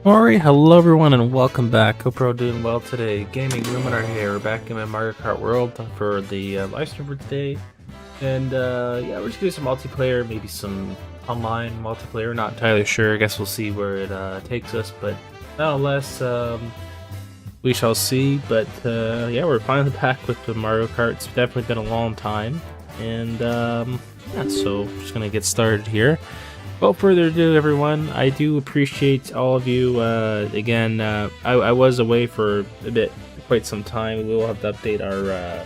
Alright, hello everyone and welcome back. Hope you're all doing well today. Gaming Luminary here. We're back in my Mario Kart World for the live stream for today. And yeah, we're just doing some multiplayer, maybe some online multiplayer. Not entirely sure. I guess we'll see where it takes us. But nonetheless, we shall see. But yeah, we're finally back with the Mario Kart. It's definitely been a long time. And yeah, so we're just going to get started here. Without further ado, everyone, I do appreciate all of you. Again, I was away for quite some time. We will have to update our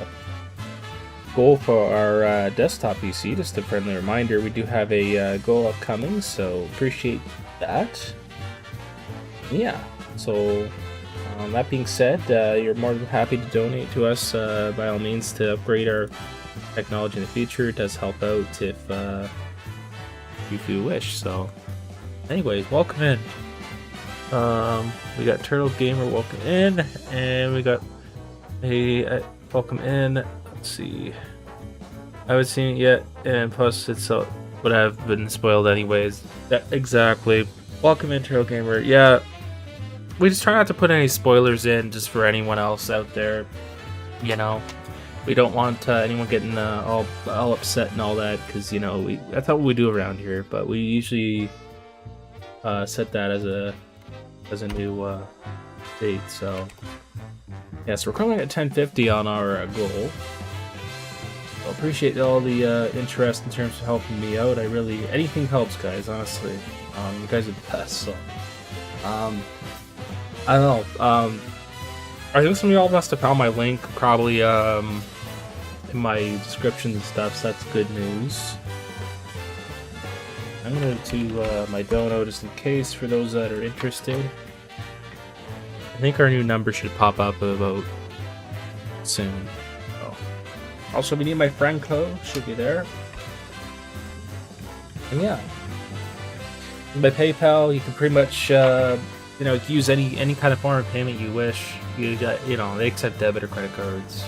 goal for our desktop PC. Just a friendly reminder, we do have a goal upcoming, so appreciate that. Yeah, so that being said, you're more than happy to donate to us by all means to upgrade our technology in the future. It does help out if you wish. So anyways, welcome in. We got Turtle Gamer welcome in, and we got a welcome in. Let's see, I haven't seen it yet, and plus it's would have been spoiled anyways. Exactly. Welcome in, Turtle Gamer. Yeah, we just try not to put any spoilers in just for anyone else out there, you know. We don't want anyone getting all upset and all that, because, you know, that's how we do around here. But we usually set that as a new date. So yeah, so we're currently at 1050 on our goal. I appreciate all the interest in terms of helping me out. Anything helps, guys. Honestly, you guys are the best. So I don't know. I think some of y'all must have found my link probably in my description and stuff, so that's good news. I'm going to my dono just in case for those that are interested. I think our new number should pop up about soon. Oh. Also, we need my friend code, should be there. And yeah, by PayPal, you can pretty much you know, use any kind of form of payment you wish. You know, they accept debit or credit cards.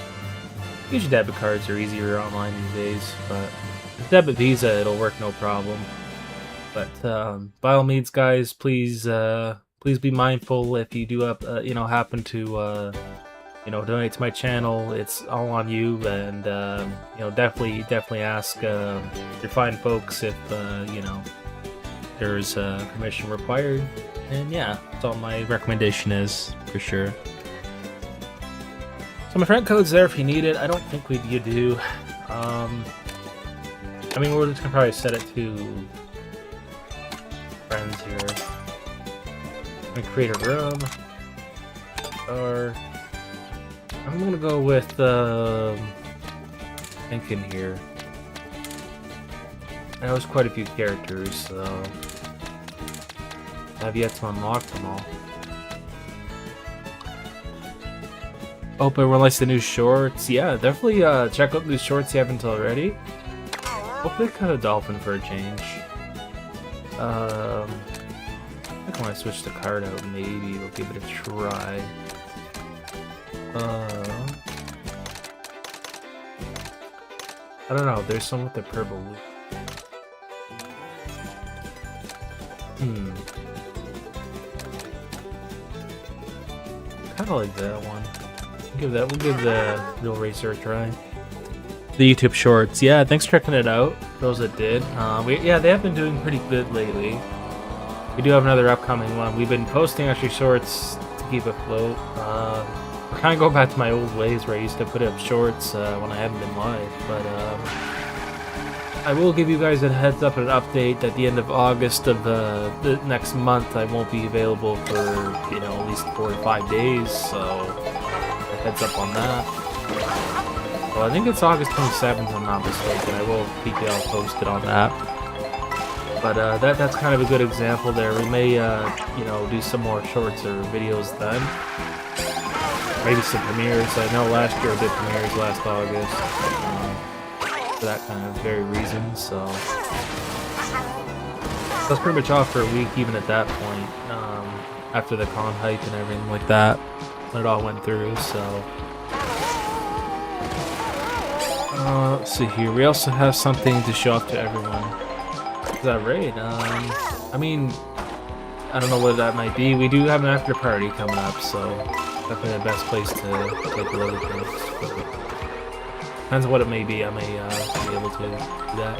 Usually debit cards are easier online these days, but with debit Visa it'll work no problem. But by all means, guys, please be mindful if you do you know, happen to you know, donate to my channel. It's all on you, and you know, definitely ask your fine folks if you know, there's permission required. And yeah, that's all my recommendation is, for sure. So my friend code's there if you need it. I don't think you do. I mean, we're just gonna probably set it to friends here. I'm gonna create a room. Or I'm gonna go with thinking here. I know there's quite a few characters, so I have yet to unlock them all. Hope everyone likes the new shorts. Yeah, definitely check out the shorts you haven't already. Hopefully cut a dolphin for a change. I think when I switch the card out, maybe we'll give it a try. I don't know, there's some with the purple loop. Kinda like that one. We'll give the Real Racer a try. The YouTube shorts, yeah, thanks for checking it out. Those that did, yeah, they have been doing pretty good lately. We do have another upcoming one. We've been posting actually shorts to keep afloat. We're kind of going back to my old ways where I used to put up shorts when I haven't been live, but I will give you guys a heads up and an update at the end of August of the next month. I won't be available for, you know, at least 4 to 5 days, so heads up on that. Well, I think it's August 27th, if I'm not mistaken. I will keep you all posted on that. But that's kind of a good example there. We may, you know, do some more shorts or videos then. Maybe some premieres. I know last year I did premieres last August. For that kind of very reason, so that's pretty much off for a week, even at that point. After the con hype and everything like that, when it all went through, so let's see here. We also have something to show off to everyone. Is that right? I mean, I don't know what that might be. We do have an after party coming up, so definitely the best place to take a look at things. But depends on what it may be. I may be able to do that.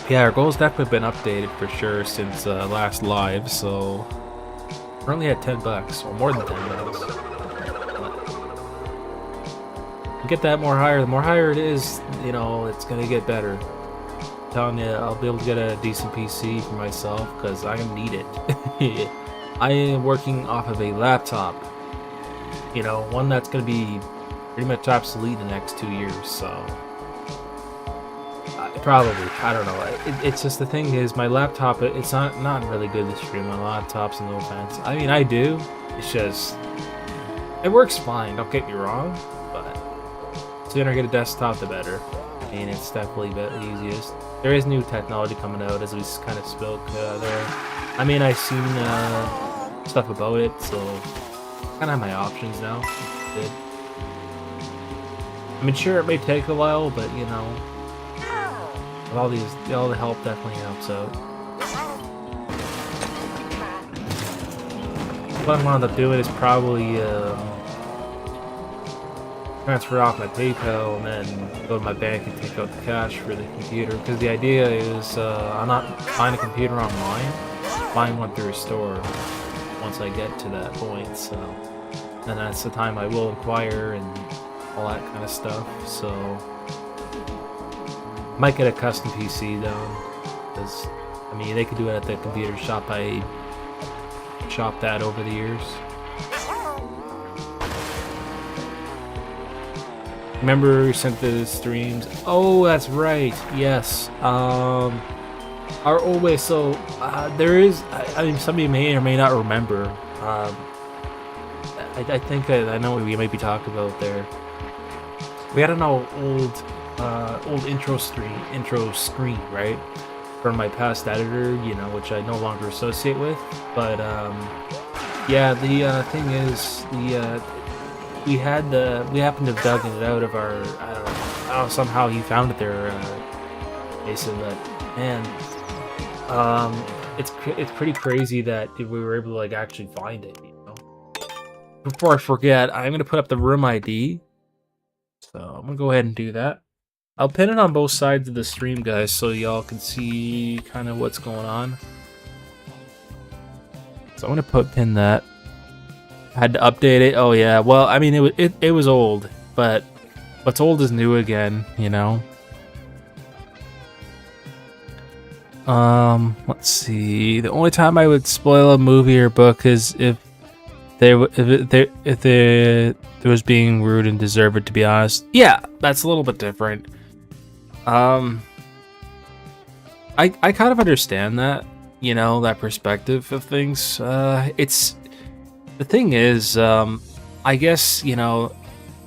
Yeah, our goal's definitely been updated for sure since last live, so we're only at $10, or more than $10. Get that more higher. The more higher it is, you know, it's gonna get better. I'm telling you, I'll be able to get a decent PC for myself because I need it. I am working off of a laptop, you know, one that's gonna be pretty much obsolete in the next 2 years. So probably, I don't know. It's just the thing is, my laptop, it's not really good to stream on laptops. No offense. I mean, I do. It's just it works fine. Don't get me wrong. Sooner I get a desktop, the better. I mean, it's definitely the easiest. There is new technology coming out, as we kind of spoke there. I mean, I've seen stuff about it, so I kind of have my options now. Good. I mean, sure, it may take a while, but you know, all the help definitely helps out. What I'm gonna end up doing is probably transfer off my PayPal and then go to my bank and take out the cash for the computer, because the idea is I'm not buying a computer online, buying one through a store once I get to that point. So, and that's the time I will inquire and all that kind of stuff. So might get a custom PC though, because I mean they could do it at the computer shop. I shopped that over the years. Remember we sent the streams? Oh, that's right. Yes. Our old way. So there is. I mean, some of you may or may not remember. I think I know what we might be talking about there. We had an old intro screen, right, from my past editor, you know, which I no longer associate with. But yeah, the thing is, we happened to have dug it out of our, I don't know, somehow he found it there, Mason, but man, it's pretty crazy that we were able to like actually find it, you know. Before I forget, I'm gonna put up the room ID, so I'm gonna go ahead and do that. I'll pin it on both sides of the stream, guys, so y'all can see kind of what's going on. So I'm gonna pin that. Had to update it. Oh yeah. Well, I mean, it was old, but what's old is new again, you know. Let's see. The only time I would spoil a movie or book is if there was being rude and deserved. To be honest, yeah, that's a little bit different. I kind of understand that, you know, that perspective of things. The thing is, I guess, you know,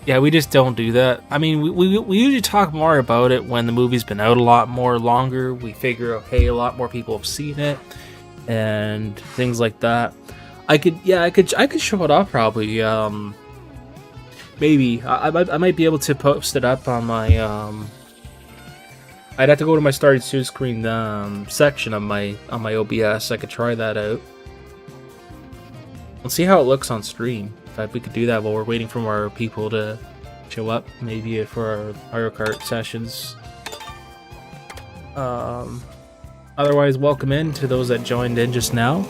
yeah, we just don't do that. I mean, we usually talk more about it when the movie's been out a lot more longer. We figure, okay, a lot more people have seen it and things like that. I could show it off probably. Maybe I might be able to post it up on my I'd have to go to my started soon screen section on my OBS. I could try that out. Let's see how it looks on stream. If we could do that while we're waiting for our people to show up, maybe for our Mario Kart sessions. Otherwise, welcome in to those that joined in just now.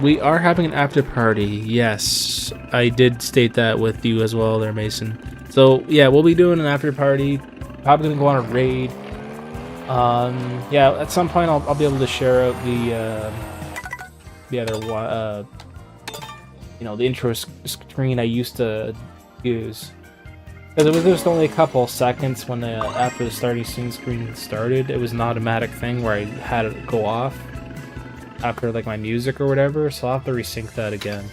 We are having an after party. Yes, I did state that with you as well there, Mason. So yeah, we'll be doing an after party. Probably gonna go on a raid. Yeah, at some point I'll be able to share out the other one, you know, the intro screen I used to use, because it was just only a couple seconds when after the starting screen started. It was an automatic thing where I had it go off after like my music or whatever, so I'll have to resync that again.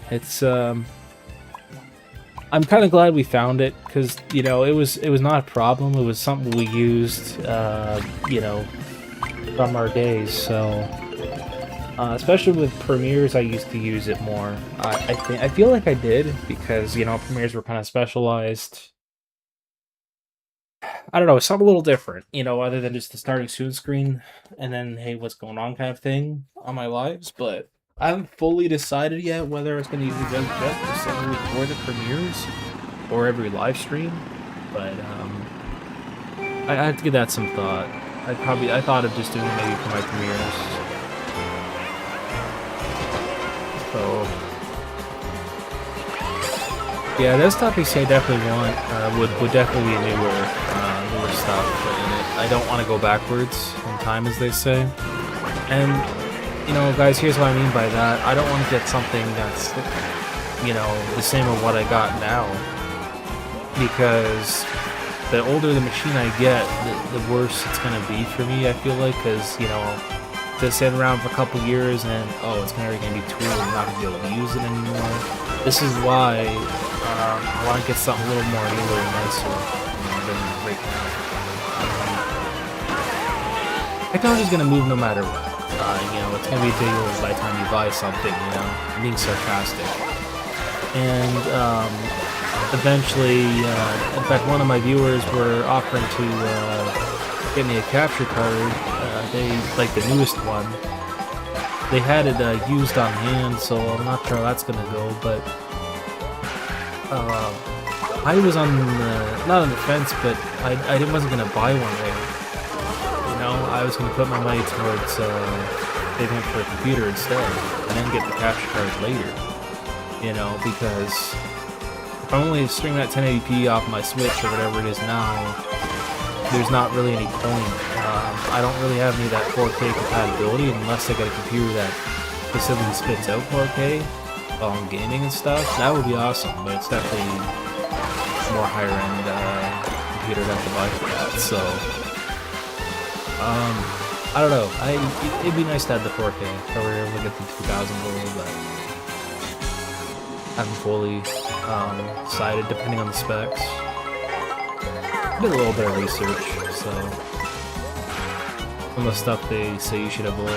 It's I'm kind of glad we found it, because, you know, it was not a problem. It was something we used, you know, from our days. So, especially with premieres, I used to use it more. I feel like I did, because, you know, premieres were kind of specialized. I don't know, something a little different, you know, other than just the starting soon screen and then hey, what's going on kind of thing on my lives. But I haven't fully decided yet whether it's going to use just the same week for the premieres or every live stream. But I have to give that some thought. I thought of just doing it maybe for my premieres. So yeah, those topics I definitely want would definitely be newer stuff in it. I don't want to go backwards in time, as they say. And you know, guys, here's what I mean by that. I don't want to get something that's, you know, the same as what I got now, because the older the machine I get, the worse it's gonna be for me. I feel like, because you know, to sit around for a couple years and oh, it's gonna be too old, I'm not gonna be able to use it anymore. This is why I want to get something a little more newer and nicer, you know, than right now. Technology's gonna move no matter what. You know, it's gonna be big old by the time you buy something. You know, I'm being sarcastic. And eventually, in fact, one of my viewers were offering to get me a capture card. They like the newest one. They had it used on hand, so I'm not sure how that's gonna go. But I was on not on the fence, but I wasn't gonna buy one right. You know, I was gonna put my money towards saving up for a computer instead, and then get the capture card later. You know, because if I'm only streaming at 1080p off my Switch or whatever it is now, there's not really any point. I don't really have any of that 4K compatibility unless I get a computer that specifically spits out 4K while I'm gaming and stuff. That would be awesome, but it's definitely more higher end computer to have to buy for that. So, I don't know. It'd be nice to have the 4K if I were able to get the 2000 level, but I haven't fully decided depending on the specs. I did a little bit of research, so some of the stuff they say you should avoid,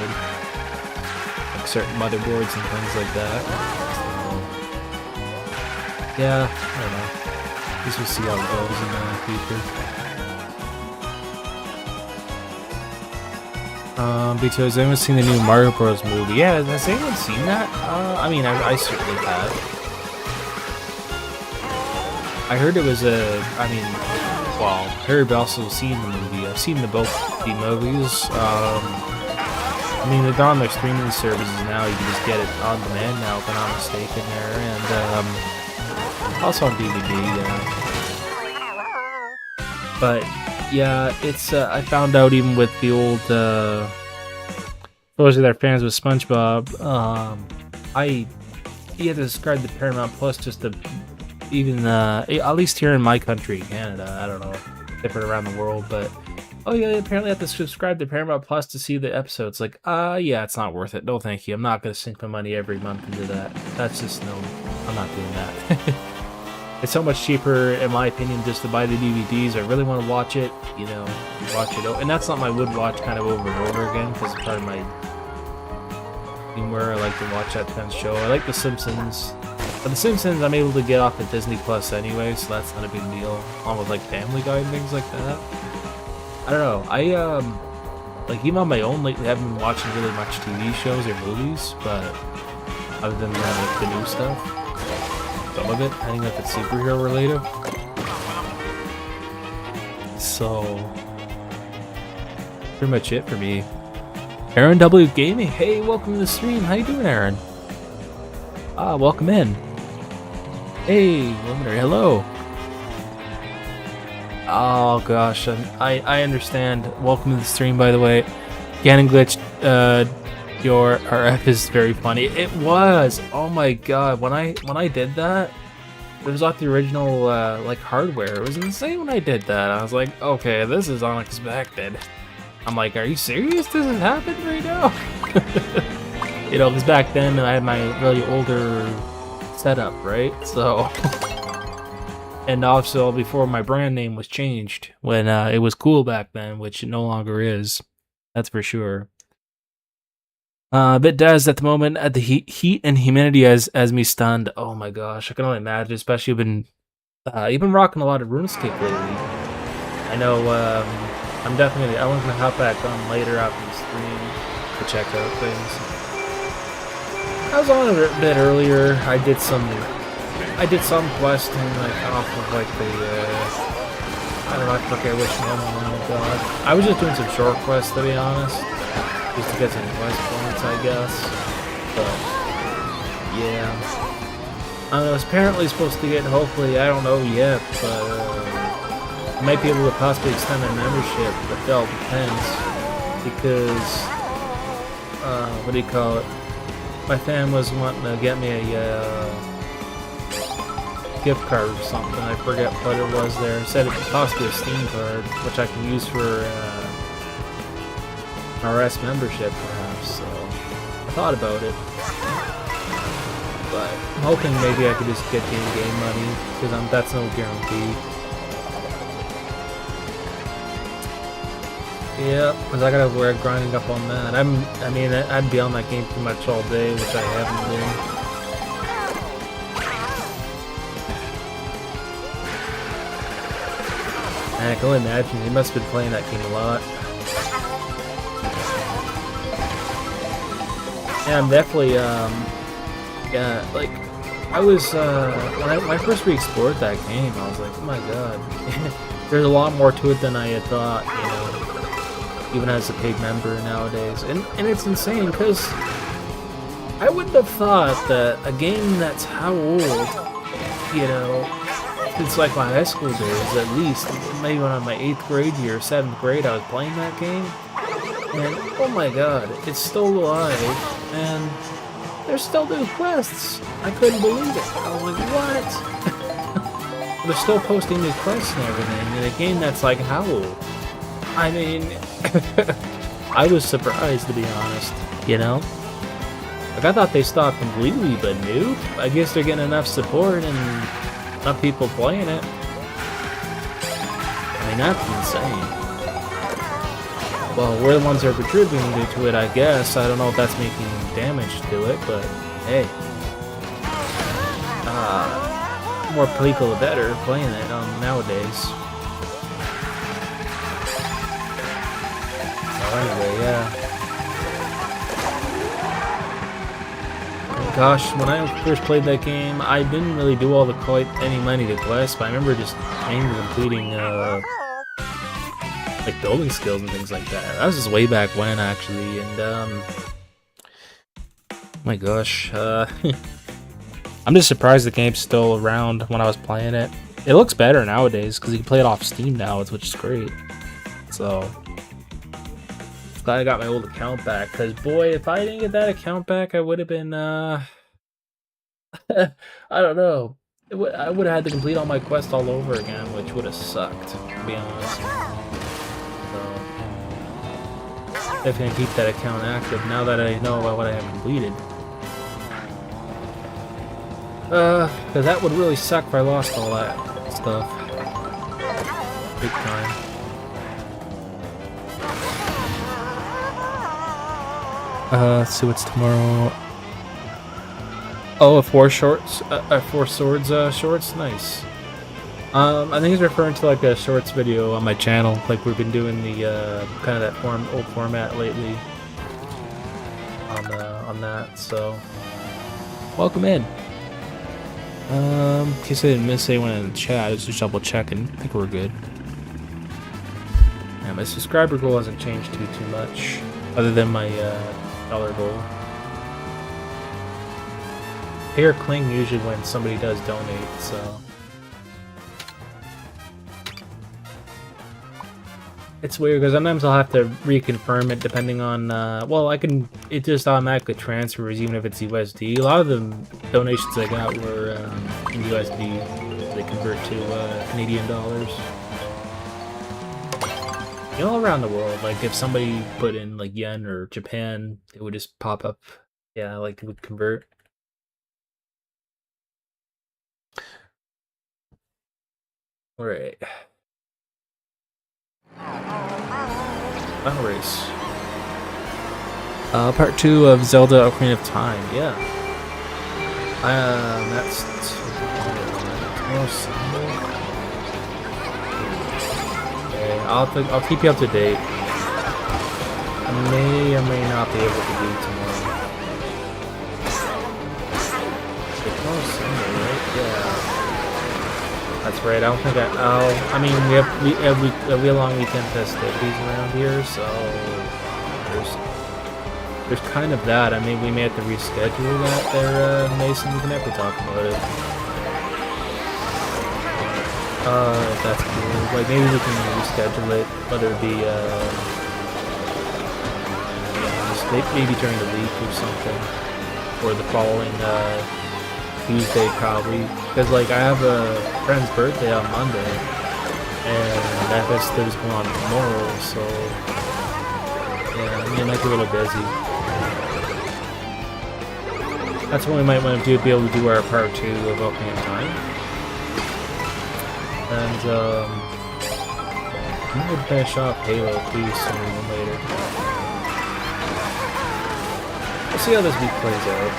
like certain motherboards and things like that. So, yeah, I don't know. I guess we'll see how it goes in the future. Because I haven't seen the new Mario Bros. Movie. Yeah, has anyone seen that? I mean, I certainly have. I heard it was well, I heard I've also seen the movie. I've seen both the movies. I mean, they're on their streaming services now. You can just get it on demand now, if I'm not mistaken there. And also on DVD, But, yeah, it's, I found out even with the old, those that are fans with SpongeBob, you have to subscribe to Paramount Plus just to even, at least here in my country, Canada, I don't know, different around the world, but, oh yeah, apparently I have to subscribe to Paramount Plus to see the episodes. Like, yeah, it's not worth it. No, thank you. I'm not going to sink my money every month into that. That's just, no, I'm not doing that. It's so much cheaper, in my opinion, just to buy the DVDs. I really want to watch it, you know, watch it. And that's something I would watch kind of over and over again, because it's part of my humor. I like to watch that kind of show. I like The Simpsons. But The Simpsons, I'm able to get off of Disney Plus anyway, so that's not a big deal. Along with, like, Family Guy and things like that. I don't know. Like, even on my own lately, I haven't been watching really much TV shows or movies, but other than the new stuff. Some of it, depending if it's superhero related. So, pretty much it for me. Aaron W Gaming, hey, welcome to the stream. How you doing, Aaron? Welcome in. Hey, Luminary, hello. Oh gosh, I understand. Welcome to the stream, by the way. Ganon Glitch, your RF is very funny. It was. Oh my god, when I did that, it was off the original like hardware. It was insane when I did that. I was like, okay, this is unexpected. I'm like, are you serious? This is happening right now? You know, because back then I had my really older setup, right? So, and also before my brand name was changed, when it was cool back then, which it no longer is. That's for sure. Bit does at the moment at the heat and humidity as me stunned. Oh my gosh, I can only imagine. Especially you've been rocking a lot of RuneScape lately, I know I'm definitely I'm gonna hop back on later after the stream to check out things. I was on a bit earlier. I did some questing like off of like the I don't know, I forget which one. Oh god. I was just doing some short quests to be honest. Just to get some quest points, I guess. But yeah. I was apparently supposed to get, hopefully, I don't know yet, but I might be able to possibly extend my membership, but it all depends, because, what do you call it, my fam was wanting to get me a gift card or something, I forget what it was there. It said it was possibly a Steam card, which I can use for RS membership, perhaps, so I thought about it. But I'm hoping maybe I could just get the in-game money, because that's no guarantee. Yeah, because I gotta work grinding up on that. I mean, I'd be on that game pretty much all day, which I haven't been. And I can only imagine, you must have been playing that game a lot. Yeah, I'm definitely, yeah, like, I was, when I first re-explored that game, I was like, oh my god, there's a lot more to it than I had thought, you know, even as a paid member nowadays, and it's insane, because I wouldn't have thought that a game that's how old, you know, it's like my high school days, at least, maybe when I'm in my 8th grade year, 7th grade, I was playing that game, and oh my god, it's still alive, and there's still new quests. I couldn't believe it. I was like, what? They're still posting new quests and everything in a game that's like how old? I mean, I was surprised to be honest, you know? Like I thought they stopped completely, but new? I guess they're getting enough support and enough people playing it. I mean, that's insane. Well, we're the ones that are contributing to it, I guess. I don't know if that's making damage to it, but hey. More people the better playing it nowadays. So anyway, yeah. Gosh, when I first played that game, I didn't really do all the quite any money to quests, but I remember just mainly completing like building skills and things like that. That was just way back when, actually, and my gosh, I'm just surprised the game's still around when I was playing it. It looks better nowadays because you can play it off Steam now, which is great. So glad I got my old account back, because boy, if I didn't get that account back, I would have been I don't know. I would have had to complete all my quests all over again, which would have sucked, to be honest. If I can keep that account active now that I know what I have completed. Because that would really suck if I lost all that stuff. Big time. Let's see what's tomorrow. Oh, Four Swords shorts? Nice. I think he's referring to like a shorts video on my channel, like we've been doing the kind of that old format lately on that. So welcome in. In case I didn't miss anyone in the chat, I was just double checking. I think we're good. Yeah, my subscriber goal hasn't changed too much, other than my dollar goal. Pay or cling usually when somebody does donate, so. It's weird because sometimes I'll have to reconfirm it depending on, well, it just automatically transfers even if it's USD. A lot of the donations I got were in USD. They convert to Canadian dollars. You know, all around the world, like if somebody put in like yen or Japan, it would just pop up. Yeah, like it would convert. All right. Final race. Part 2 of Zelda Ocarina of Time, yeah. That's tomorrow Sunday. I'll keep you up to date. I may or may not be able to do tomorrow. Tomorrow's Sunday, right? Yeah. That's right. I don't think I mean, we have long weekend festivities around here, so there's kind of that. I mean, we may have to reschedule that there, Mason. We can have to talk about it. That's cool. Like, maybe we can reschedule it, whether it be, just maybe during the week or something, or the following, Tuesday probably, because like I have a friend's birthday on Monday, and that festivity's going on tomorrow, so yeah, I mean, it might be a little busy. That's what we might want to do, be able to do our part 2 of Ocarina of Time, and I'm gonna finish off Halo 2 sooner than later. We'll see how this week plays out.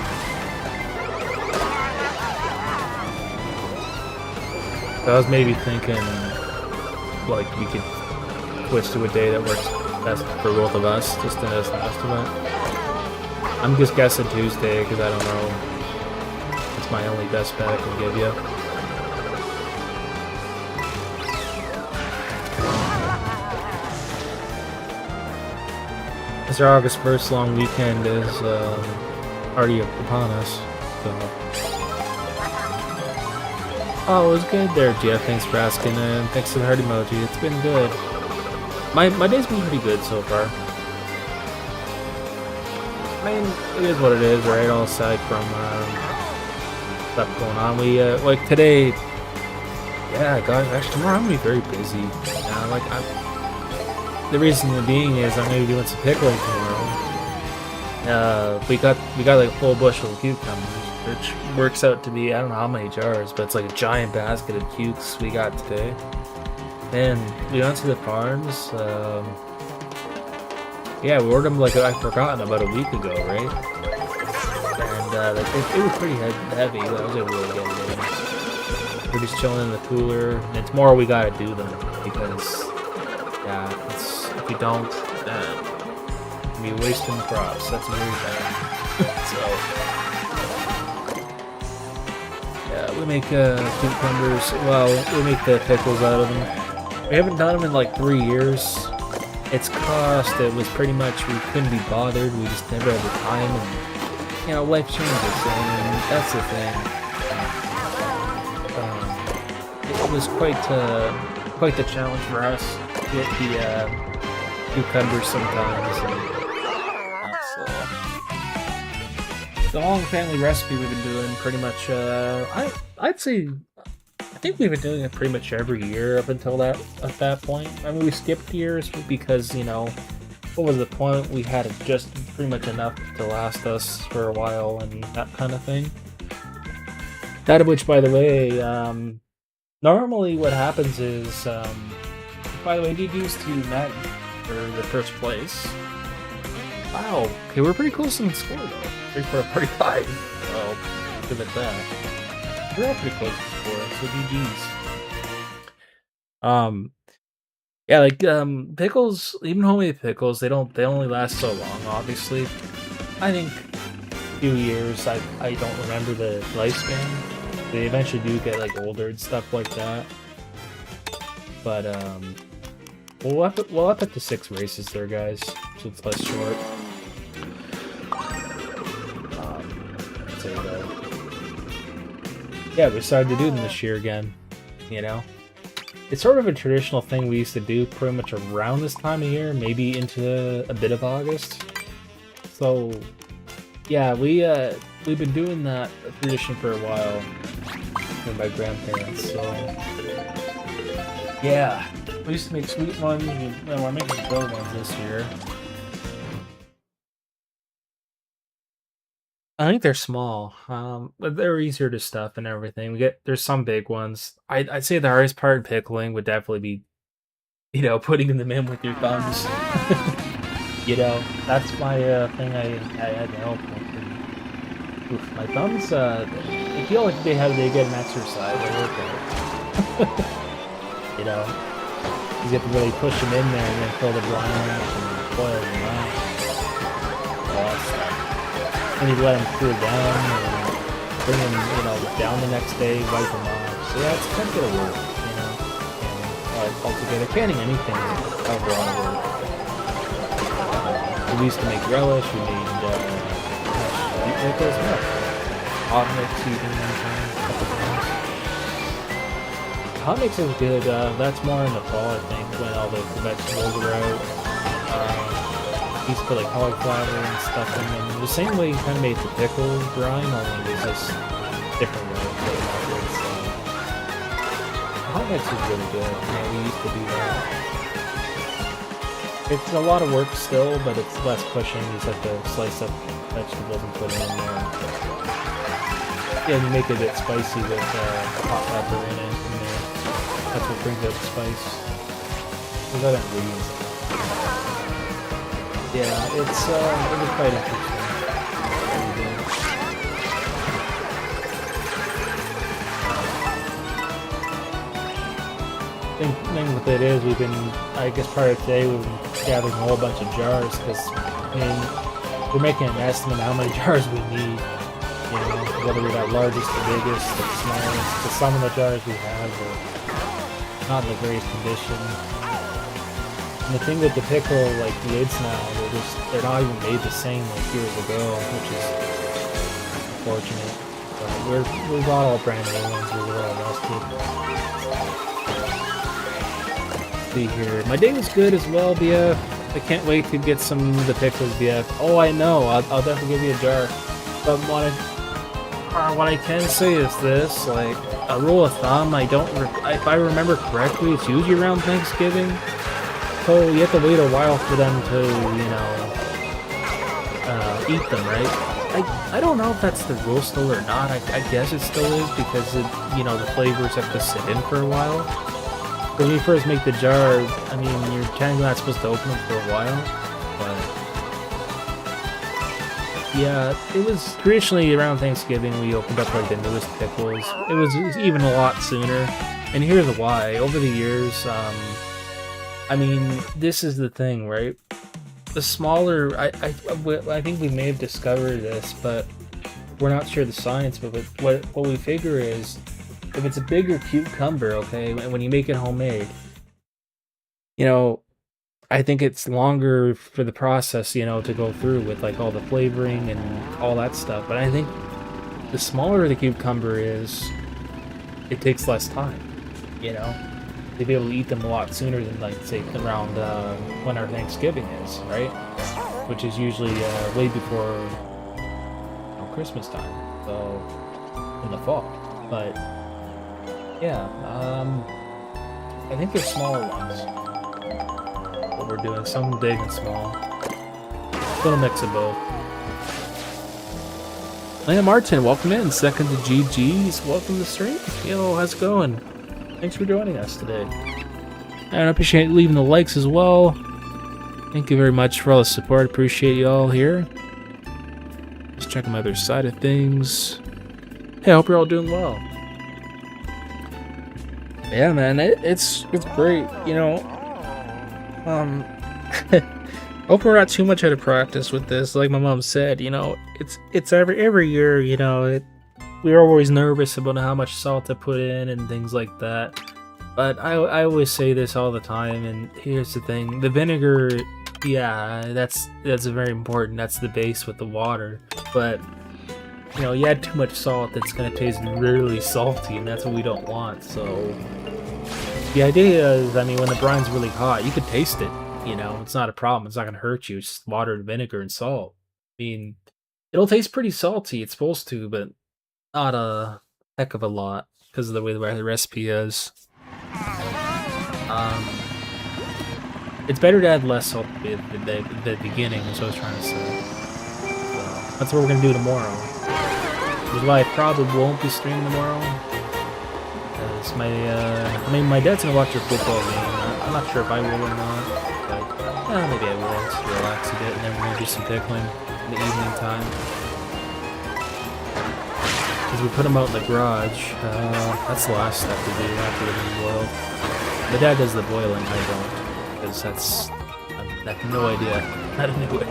I was maybe thinking, like, we could switch to a day that works best for both of us, just as last event. I'm just guessing Tuesday, because I don't know. It's my only best bet I can give you. Mr. August 1st long weekend is already upon us, so... Oh, it was good there, Jeff. Thanks for asking, and thanks to the heart emoji. It's been good. My day's been pretty good so far. I mean, it is what it is, right? All aside from stuff going on. We like today. Yeah, guys. Actually, tomorrow I'm gonna be very busy. Like the reason being is I'm gonna be doing some pickling tomorrow. We got like a full bushel of cucumbers, which works out to be, I don't know how many jars, but it's like a giant basket of cukes we got today. And we went to the farms. Yeah, we ordered them like I'd forgotten about a week ago, right? And like it was pretty heavy. I was able to get it in. We're just chilling in the cooler, and tomorrow we gotta do them because yeah, if we don't, we'll be wasting crops. That's very bad. So. Yeah, we make cucumbers, well, we make the pickles out of them. We haven't done them in like 3 years. It's cost, it was pretty much, we couldn't be bothered, we just never had the time, and, you know, life changes, and that's the thing. It was quite the challenge for us to get the cucumbers sometimes, and that's the long family recipe we've been doing pretty much, I'd say, I think we've been doing it pretty much every year up until at that point. I mean, we skipped years because, you know, what was the point? We had just pretty much enough to last us for a while and that kind of thing. That of which, by the way, normally what happens is, by the way, GG's to Matt for the first place. Wow, okay, we're pretty close in the score though. 34-45. Well, give it that. We're all pretty close to the score, so GG's. Yeah, like pickles, even homemade pickles, they only last so long, obviously. I think a few years, I don't remember the lifespan. They eventually do get like older and stuff like that. But we'll up it to 6 races there, guys, so it's less short. Yeah, we started to do them this year again, you know? It's sort of a traditional thing we used to do pretty much around this time of year, maybe into a bit of August. So, yeah, we've been doing that tradition for a while with my grandparents, so... Yeah, we used to make sweet ones, we're making gold ones this year. I think they're small, but they're easier to stuff and everything. There's some big ones. I'd say the hardest part in pickling would definitely be, you know, putting them in with your thumbs. You know, that's my thing I had to help with. Oof, my thumbs, I feel like they get an exercise. I work out. You know, You have to really push them in there and then fill the brine and boil them out. All that stuff. And you let them cool down and bring them, down the next day, wipe them off. So yeah, it's quite a bit of work, And altogether, canning anything over a lot of work. We used to make relish, we made like those milk. Hot mix even one time, a couple times. Hot mix is good, that's more in the fall I think, when all the vegetables are out. We used to put like cauliflower and stuff in them. The same way you kind of made the pickle brine, only it was just different way of putting it. So. Hot mix is really good, we used to do that. It's a lot of work still, but it's less pushing. You just have to slice up vegetables and put them in there. Yeah, and you make it a bit spicy with hot pepper in it. That's what brings out the spice. There's other ingredients. Yeah, it was quite interesting. The thing with it is, I guess prior to today, we've been gathering a whole bunch of jars, because, we're making an estimate of how many jars we need, whether we're the largest, the biggest, the smallest, because some of the jars we have are not in the greatest condition. And the thing with the pickle, like, lids now, they're not even made the same like years ago, which is unfortunate. But we bought all brand new ones, we were all rusted. Here. My day was good as well, BF. I can't wait to get some of the pickles, BF. Oh, I know. I'll definitely give you a jar. But what I can say is this, like, a rule of thumb, if I remember correctly, it's usually around Thanksgiving. So you have to wait a while for them to, eat them, right? I don't know if that's the rule still or not. I guess it still is, because, the flavors have to sit in for a while. When you first make the jar, you're technically not supposed to open them for a while, but yeah, it was traditionally around Thanksgiving we opened up like the newest pickles. It was even a lot sooner, and here's why. Over the years, this is the thing, right? The smaller, I think we may have discovered this, but we're not sure the science, but what we figure is, if it's a bigger cucumber, okay, and when you make it homemade, I think it's longer for the process, to go through with like all the flavoring and all that stuff. But I think the smaller the cucumber is, it takes less time, They'd be able to eat them a lot sooner than, like, say, around when our Thanksgiving is, right? Which is usually way before Christmas time, so in the fall. But yeah, I think they're smaller ones. What we're doing, some big and small. Little mix of both. Lana Martin, welcome in. Second to GG's. Welcome to the stream. Yo, how's it going? Thanks for joining us today. And I appreciate leaving the likes as well. Thank you very much for all the support. Appreciate you all here. Just checking my other side of things. Hey, I hope you're all doing well. Yeah, man, it's great, hope we're not too much out of practice with this. Like my mom said, it's every year, we're always nervous about how much salt to put in and things like that. But I always say this all the time, and here's the thing: the vinegar, yeah, that's very important. That's the base with the water, but you add too much salt, it's gonna taste really salty, and that's what we don't want. So the idea is, when the brine's really hot, you could taste it. It's not a problem. It's not gonna hurt you. It's just water, vinegar, and salt. It'll taste pretty salty. It's supposed to, but not a heck of a lot because of the way the recipe is. It's better to add less salt at the beginning, is what I was trying to say. So that's what we're gonna do tomorrow. Which is why I probably won't be streaming tomorrow. Because my dad's gonna watch a football game. I'm not sure if I will or not, but maybe I will. Just relax a bit, and then we're gonna do some pickling in the evening time. Because we put them out in the garage. That's the last step we do after the new world. My dad does the boiling, I don't, because I have no idea how to do it.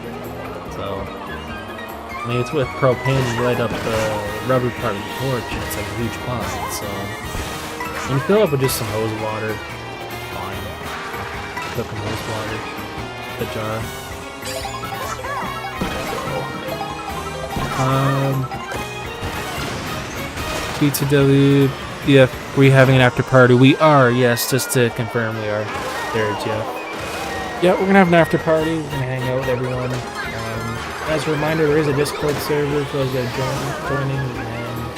So, I mean, it's with propane, you light up the rubber part of the torch, and it's like a huge pot, so when you fill up with just some hose water, fine. Cook some hose water, the jar. Pizza Deli, yeah, we having an after party? We are, yes, just to confirm we are. There, Jeff. Yeah, we're gonna have an after party, we're gonna hang out with everyone. As a reminder, there is a Discord server for those that are joining, and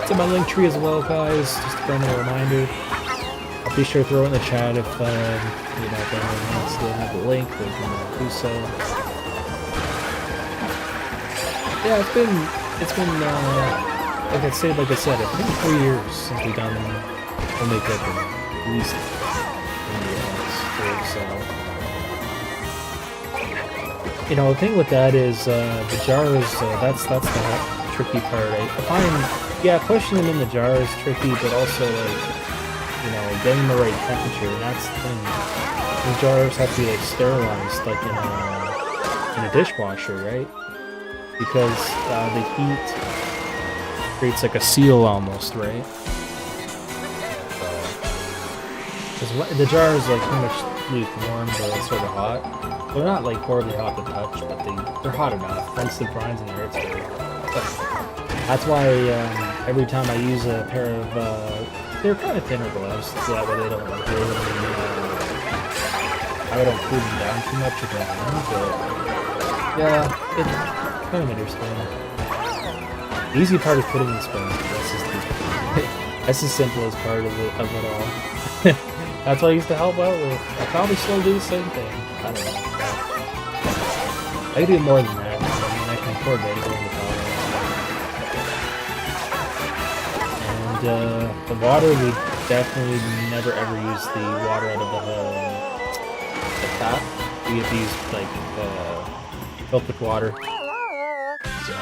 it's in my link tree as well, guys, just a friendly reminder. I'll be sure to throw it in the chat if, you know, if anyone wants to have the link, they can do so. Yeah, it's been, like I said, it's been 3 years since we've done Homemade Cooking, at least in the so. You know, the thing with that is, the jars, that's the tricky part. I find, yeah, pushing them in the jar is tricky, but also, like, you know, getting the right temperature, and that's the thing. The jars have to be, like, sterilized, like in a dishwasher, right? Because the heat creates like a seal almost, right? So, the jar is like pretty much lukewarm, but it's sort of hot. They're not like horribly hot to touch, but they're hot enough. Once the brine's in there, it's very hot. That's why every time I use a pair of they're kind of thinner gloves, so that way they don't like really I don't cool them down too much again. But yeah, it's kind of interesting. The easy part is putting in spoons. That's the simplest part of it all. That's what I used to help out with. I probably still do the same thing. I don't know. I can do more than that. I mean, I can pour anything in the bottle. And the water, we definitely never ever use the water out of the tap. We get these like filtered water. So,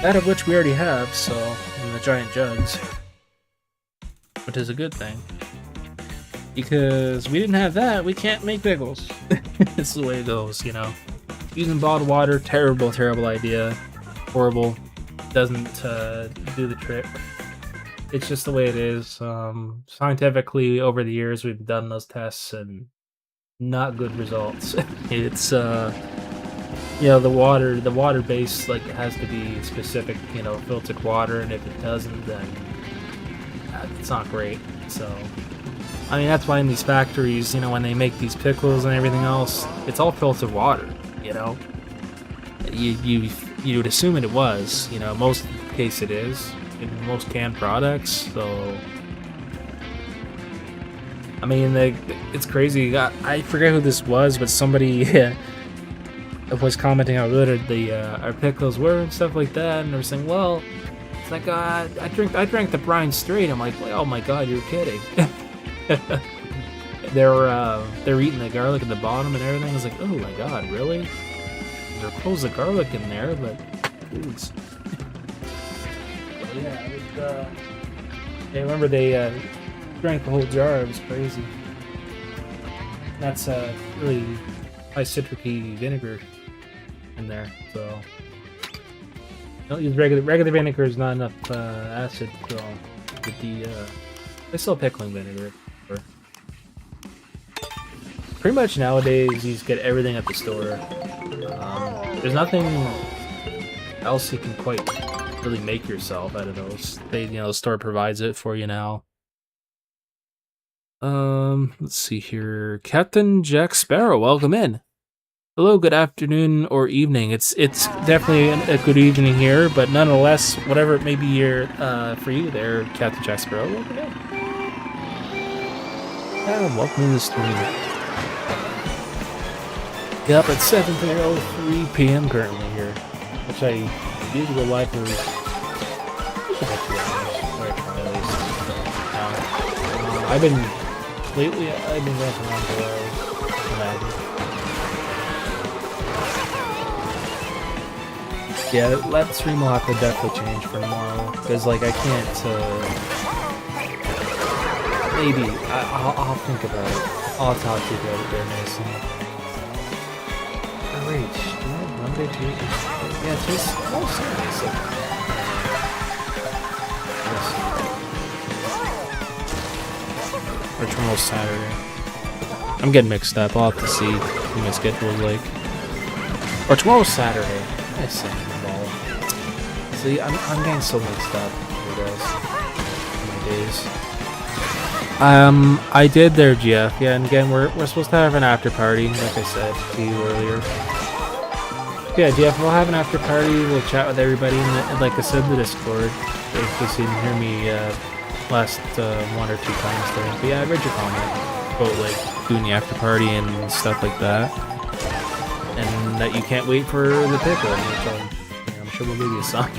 that of which we already have, so in the giant jugs, which is a good thing. Because we didn't have that, we can't make pickles. It's the way it goes, you know. Using bottled water, terrible, terrible idea. Horrible. Doesn't do the trick. It's just the way it is. Scientifically, over the years, we've done those tests and not good results. It's you know, the water base, like, it has to be specific, you know, filtered water, and if it doesn't, then it's not great. So, I mean, that's why in these factories, you know, when they make these pickles and everything else, it's all filtered water, you know? You would assume it was, you know, most case it is, in most canned products, so... I mean, it's crazy. I forget who this was, but somebody was commenting how good our pickles were and stuff like that, and they were saying, well, it's like, I drank the brine straight. I'm like, oh my god, you're kidding. They're eating the garlic at the bottom and everything. I was like, oh my god, really? They're supposed to garlic in there, but foods. Yeah, I remember they drank the whole jar. It was crazy. That's really high citric-y vinegar in there, so don't use regular vinegar. Is not enough acid to get the I still pickling vinegar. Pretty much nowadays you just get everything at the store. There's nothing else you can quite really make yourself out of those. The store provides it for you now. Let's see here. Captain Jack Sparrow, welcome in. Hello, good afternoon or evening. It's definitely a good evening here, but nonetheless, whatever it may be here for you there, Captain Jack Sparrow, welcome in. Welcome to the stream. Yep, it's 7:03 p.m. currently here, which I usually go live for about 2 hours, or at least. I've been going for around 4 hours. Yeah, that stream will have to definitely change for tomorrow, because like I can't maybe. I'll think about it. I'll talk to you about it there, Mason. Reach. Do I have Monday, Tuesday? Yeah, just Saturday, so. Yes. Or tomorrow's Saturday. I'm getting mixed up. I'll have to see what my schedule is like. Or tomorrow's Saturday. I said ball. See, I'm getting so mixed up, you guys. My days. I did there, Jeff. Yeah, and again, we're supposed to have an after party, like I said to you earlier. Yeah, Jeff, we'll have an after party. We'll chat with everybody, and like I said, the Discord. In case you didn't hear me last 1 or 2 times there. But yeah, I read your comment about like doing the after party and stuff like that, and that you can't wait for the pickle, which I'm sure we'll give you a song.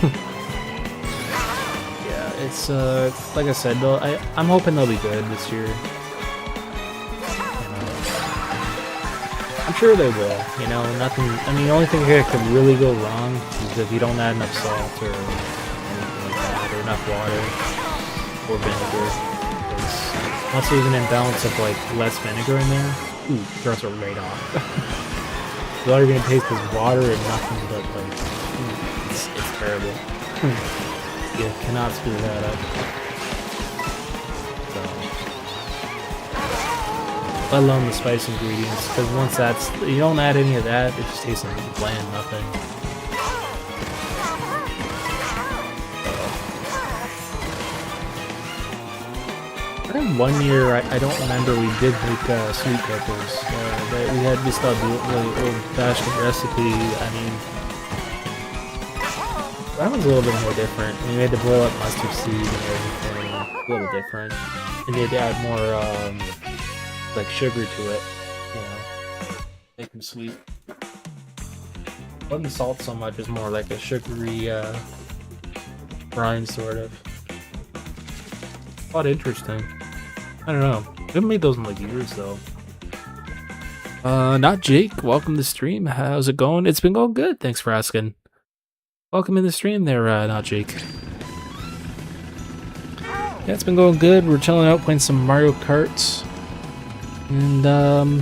It's like I said, I'm hoping they'll be good this year. I'm sure they will. You know, nothing. I mean, the only thing here that could really go wrong is if you don't add enough salt or anything like that, or enough water or vinegar. Because once there's an imbalance of like less vinegar in there, ooh, throws it right off. All you're gonna taste is water and nothing but like, it's terrible. You cannot screw that up. So, let alone the spice ingredients, because once you don't add any of that, it just tastes like bland nothing. I think one year, I don't remember, we did make sweet peppers. But we had this really old-fashioned recipe. I mean, that one's a little bit more different. We had to boil up mustard seed and everything. A little different. And you had to add more, like, sugar to it. You know, make them sweet. Wasn't salt so much, it's more like a sugary, brine, sort of. Quite interesting. I don't know. We haven't made those in, like, years, though. Not Jake. Welcome to the stream. How's it going? It's been going good. Thanks for asking. Welcome in the stream there, not Jake. Yeah, it's been going good. We're chilling out playing some Mario Kart. And,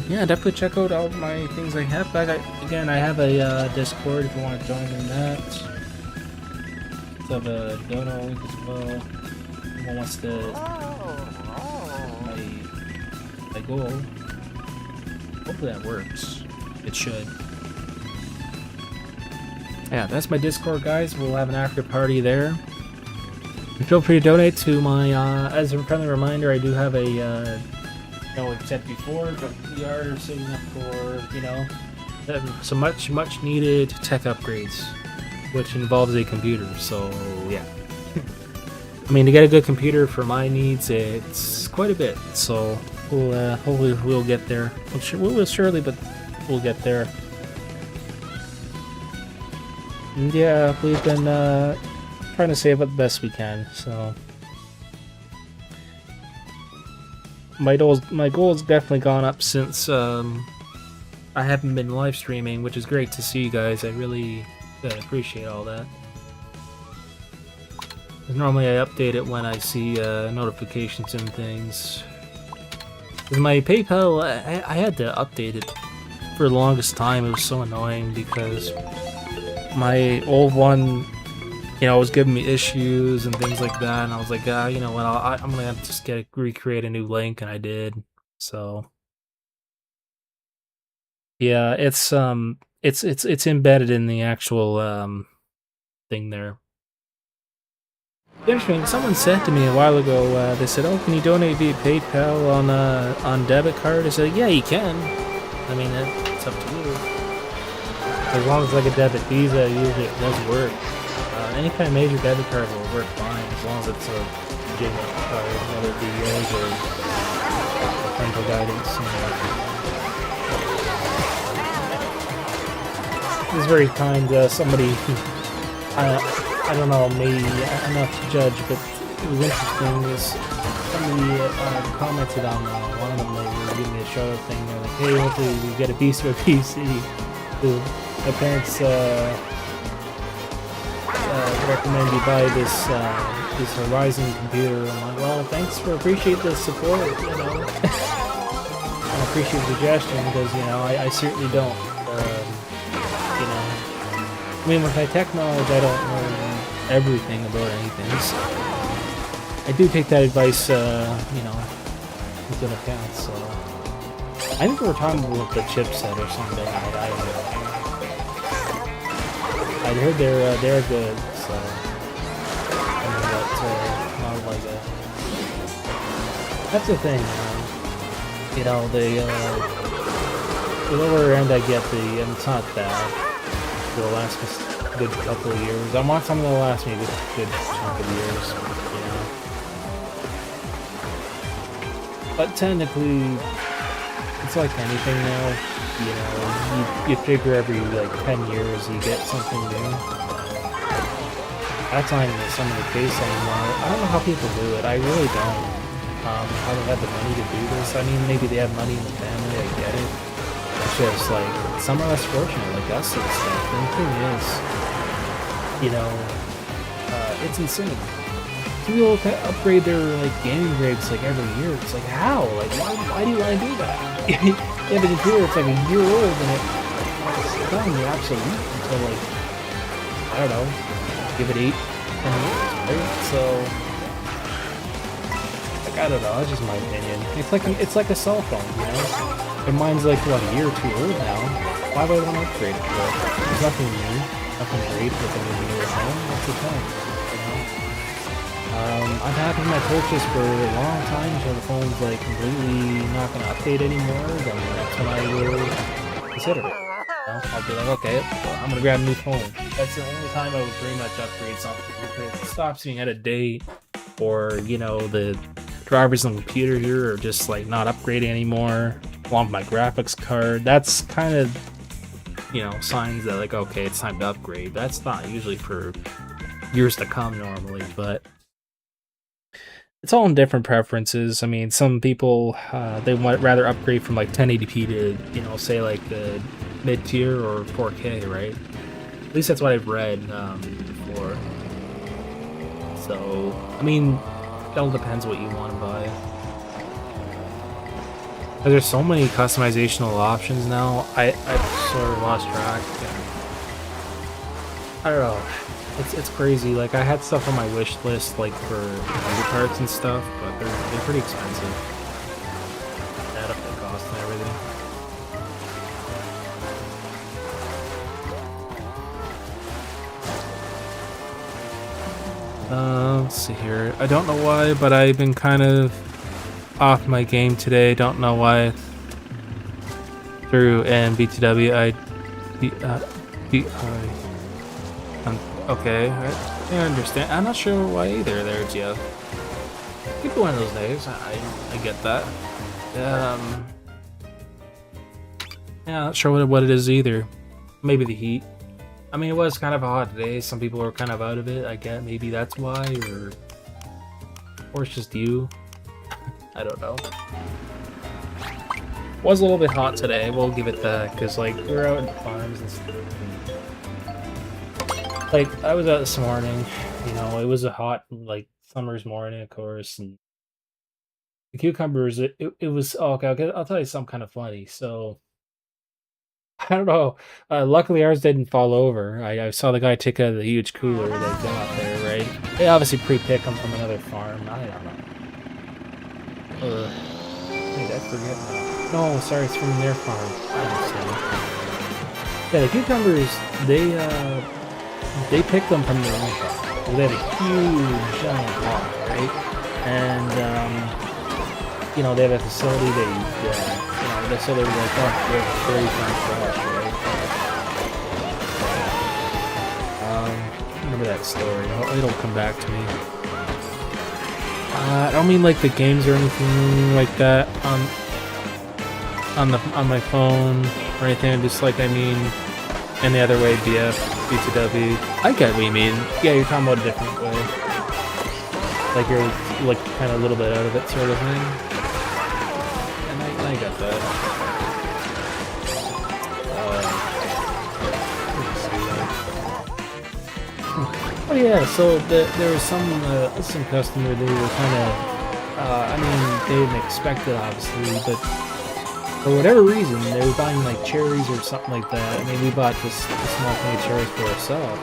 yeah, definitely check out all my things I have back. Again, I have a Discord if you want to join in that. I have a dono link as well. If anyone wants to... my goal. Hopefully that works. It should. Yeah, that's my Discord, guys. We'll have an after party there. And feel free to donate to my, as a friendly reminder, I do have a, you know, we've said before, but we are saving up for, you know, some much needed tech upgrades, which involves a computer, so, yeah. I mean, to get a good computer for my needs, it's quite a bit, so we'll, hopefully we'll get there. We'll surely, but we'll get there. And yeah, we've been trying to save up the best we can, so my goal's definitely gone up since I haven't been live streaming, which is great to see, you guys. I really appreciate all that. Normally I update it when I see notifications and things. With my PayPal, I had to update it for the longest time. It was so annoying because my old one, you know, was giving me issues and things like that, and I was like, you know what, I'm gonna have to just recreate a new link, and I did. So yeah, it's embedded in the actual thing there. Interesting. Someone said to me a while ago, they said, "Oh, can you donate via PayPal on debit card?" I said, "Yeah, you can. I mean, it's up to you. As long as like a debit Visa, usually it does work. Any kind of major debit card will work fine as long as it's a legitimate card, whether it be yours or parental guidance." It was very kind. Somebody, I don't know, maybe I'm not to judge, but it was interesting. Somebody commented on one of them. They were giving me a show thing. They're like, "Hey, hopefully we get a piece for a PC." My parents recommend you buy this this Horizon computer. I'm like, well, thanks for appreciate the support, you know. I appreciate the suggestion because, you know, I certainly don't, you know. I mean, with my tech knowledge, I don't know everything about anything, so I do take that advice, you know, into account, so. I think we're talking about the chipset or something. I heard they're good, so I mean, but not like a. That's the thing, you know. The lower end I get, and it's not bad. It'll last a good couple of years. I want something that'll last me a good chunk of years, you know. But technically, it's like anything now. You know, you figure every like 10 years you get something new. That's not even some of the case anymore. I don't know how people do it. I really don't. How they have the money to do this. I mean, maybe they have money in the family. I get it. It's just like some are less fortunate, like us and stuff. And the thing is, you know, it's insane. People upgrade their like gaming rigs like every year. It's like how? Like why do you want to do that? You have a computer, it's like a year old, and it's done the absolute until like, I don't know, give it 8, 10 years, right? So, like, I don't know, that's just my opinion. It's like a cell phone, you know? If mine's like, what, a year or 2 old now, why would I want to upgrade it for? There's nothing new, nothing great with a new phone, what's the point, you know? I've had with my purchase for a long time until the phone's like completely not going to update anymore, then that's when I will consider it. You know? I'll be like, okay, well, I'm going to grab a new phone. That's the only time I would pretty much upgrade something. If it stops being out of date, or, you know, the drivers on the computer here are just like not upgrading anymore, along with my graphics card, that's kind of, you know, signs that like, okay, it's time to upgrade. That's not usually for years to come normally, but it's all in different preferences. I mean, some people, they might rather upgrade from like 1080p to, you know, say like the mid-tier or 4K, right? At least that's what I've read before. So, I mean, it all depends what you want to buy. There's so many customizational options now, I've sort of lost track. I don't know. It's crazy. Like, I had stuff on my wish list, like for undercarts and stuff, but they're pretty expensive. Add up the cost and everything. Let's see here. I don't know why, but I've been kind of off my game today. Don't know why. Through and BTW, okay, I understand. I'm not sure why either there, Jeff. Could be one of those days. I get that. Yeah, not sure what it is either. Maybe the heat. I mean, it was kind of a hot day. Some people were kind of out of it. I get maybe that's why, or it's just you. I don't know. Was a little bit hot today. We'll give it that, because like we're out in the farms and stuff. Like, I was out this morning, you know, it was a hot, like, summer's morning, of course, and the cucumbers, it was, oh, okay, I'll tell you something kind of funny. So, I don't know, luckily ours didn't fall over. I saw the guy take out the huge cooler they got there, right? They obviously pre-pick them from another farm, I don't know. Did I forget that? No, sorry, it's from their farm. I understand. Yeah, the cucumbers, they pick them from their own farm. So they have a huge, giant lot, right? And, you know, they have a facility, you know, so they're like, oh, they're 30 times fresh, right? Remember that story. It'll come back to me. I don't mean like the games or anything like that on my phone or anything. Just like, I mean, any other way, BF, BTW. I get what you mean. Yeah, you're talking about a different way. Like you're like kind of a little bit out of it, sort of thing. And I get that. yeah, so there was some customer, they were kind of, I mean, they didn't expect it, obviously, but for whatever reason, they were buying, like, cherries or something like that. I mean, we bought this small thing of cherries for ourselves,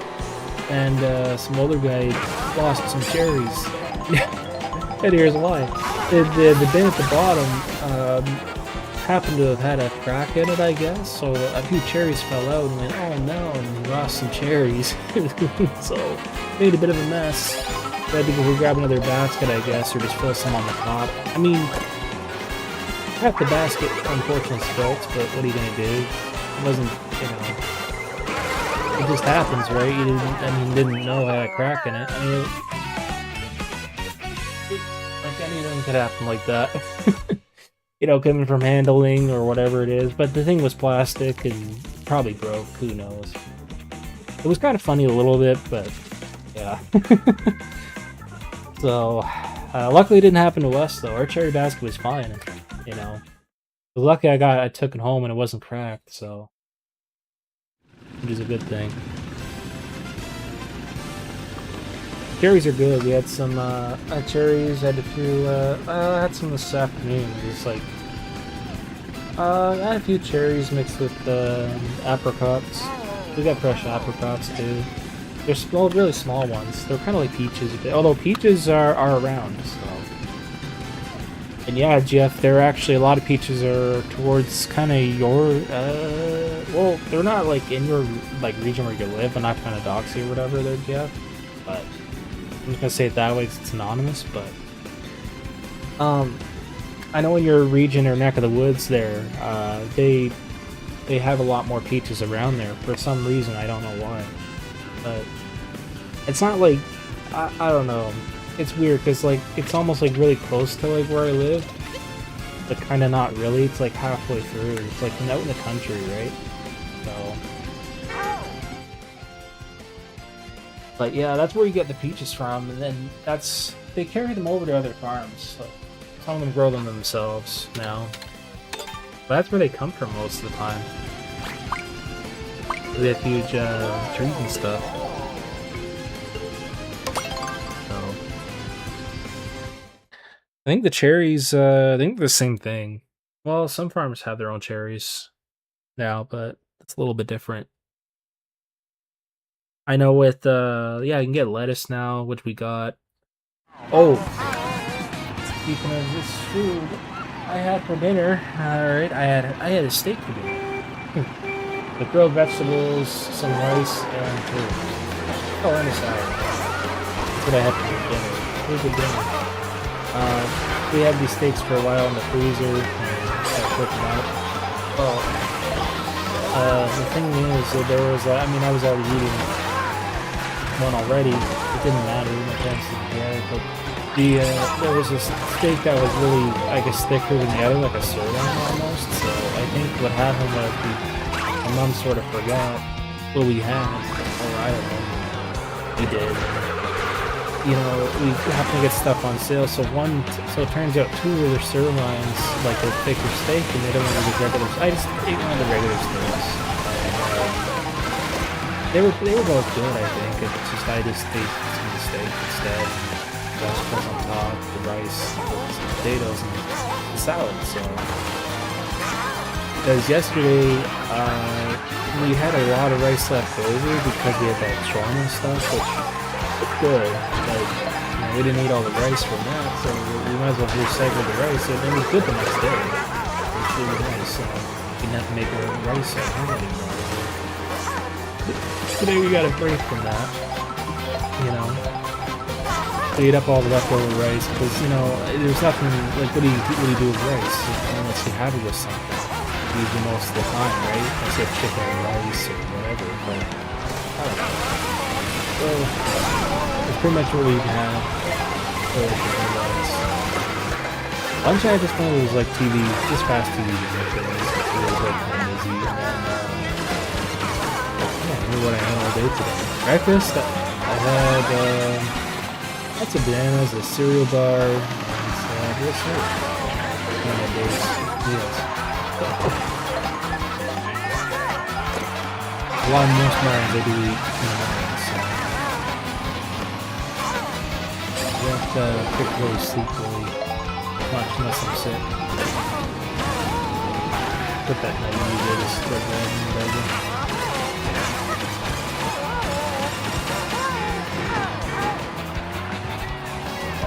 and some older guy lost some cherries. And here's why. The bin at the bottom happened to have had a crack in it, I guess, so a few cherries fell out and went, oh no, and he lost some cherries. So, made a bit of a mess. We had to go grab another basket, I guess, or just fill some on the top. I mean, half the basket, unfortunately, spilt, but what are you gonna do? It wasn't, you know, it just happens, right? You didn't know I had a crack in it. I mean, like anything could happen like that. You know, coming from handling or whatever it is, but the thing was plastic and probably broke, who knows. It was kind of funny a little bit, but yeah. So, luckily it didn't happen to us though. Our cherry basket was fine, you know. But lucky I took it home and it wasn't cracked, so. Which is a good thing. Cherries are good. We had some cherries. Had a few. I had some this afternoon. Just like I had a few cherries mixed with apricots. We got fresh apricots too. They're small, really small ones. They're kind of like peaches, although peaches are around. So. And yeah, Jeff, there are actually a lot of peaches are towards kind of your. Well, they're not like in your like region where you live, and not kind of doxy or whatever. There, Jeff, but. I'm just gonna say it that way because it's anonymous, but I know in your region or neck of the woods there, they have a lot more peaches around there for some reason. I don't know why, but it's not like I don't know. It's weird because like it's almost like really close to like where I live, but kind of not really. It's like halfway through. It's like out in the country, right? So. But yeah, that's where you get the peaches from, and then they carry them over to other farms. So some of them grow them themselves now. But that's where they come from most of the time. They have huge trees and stuff. So I think the cherries, I think they're the same thing. Well, some farms have their own cherries now, but it's a little bit different. I know with, yeah, you can get lettuce now, which we got. Oh! Speaking of this food, I had for dinner, alright, I had a steak for dinner. With grilled vegetables, some rice, and fruit. Oh, and a salad. That's what I had for dinner. It was a good dinner. We had these steaks for a while in the freezer, and I put them out. Well, the thing is, there was, I mean, I was already eating one already. It didn't matter. My parents didn't care. But there was a steak that was really, I guess, thicker than the other, like a sirloin almost. So I think what happened was my mom sort of forgot what we had, or I don't know. We did. You know, we happen to get stuff on sale. So it turns out two of their sirloins, like a thicker steak, and they don't want to regular. I just ate one of the regular steaks. They were both good, I think. It's just I just ate some of the steak instead. Vegetables on top, the rice, some potatoes, and the salad. So, because yesterday we had a lot of rice left over because we had that shawarma stuff, which was good. Like, you know, we didn't eat all the rice from that, so we might as well recycle the rice. And it was good the next day. It was really nice. So we didn't have to make our rice at home anymore. Today we got a break from that, you know. We ate up all the leftover rice because, you know, there's nothing, like, what do you do with rice? Unless you have it with something. Usually most of the time, right? Unless you have chicken or rice or whatever, but I don't know. So, it's pretty much what we have for rice. Lunch I just wanted was like TV, just fast TV to make it. It was like kind of busy, and then, what I had all day today. Breakfast, I had some bananas, a cereal bar, and what's that? One of my days meals. A lot of most mornings I do eat in the morning, so have to really sleep really much unless I'm sick. Put that night you did is go ahead and whatever.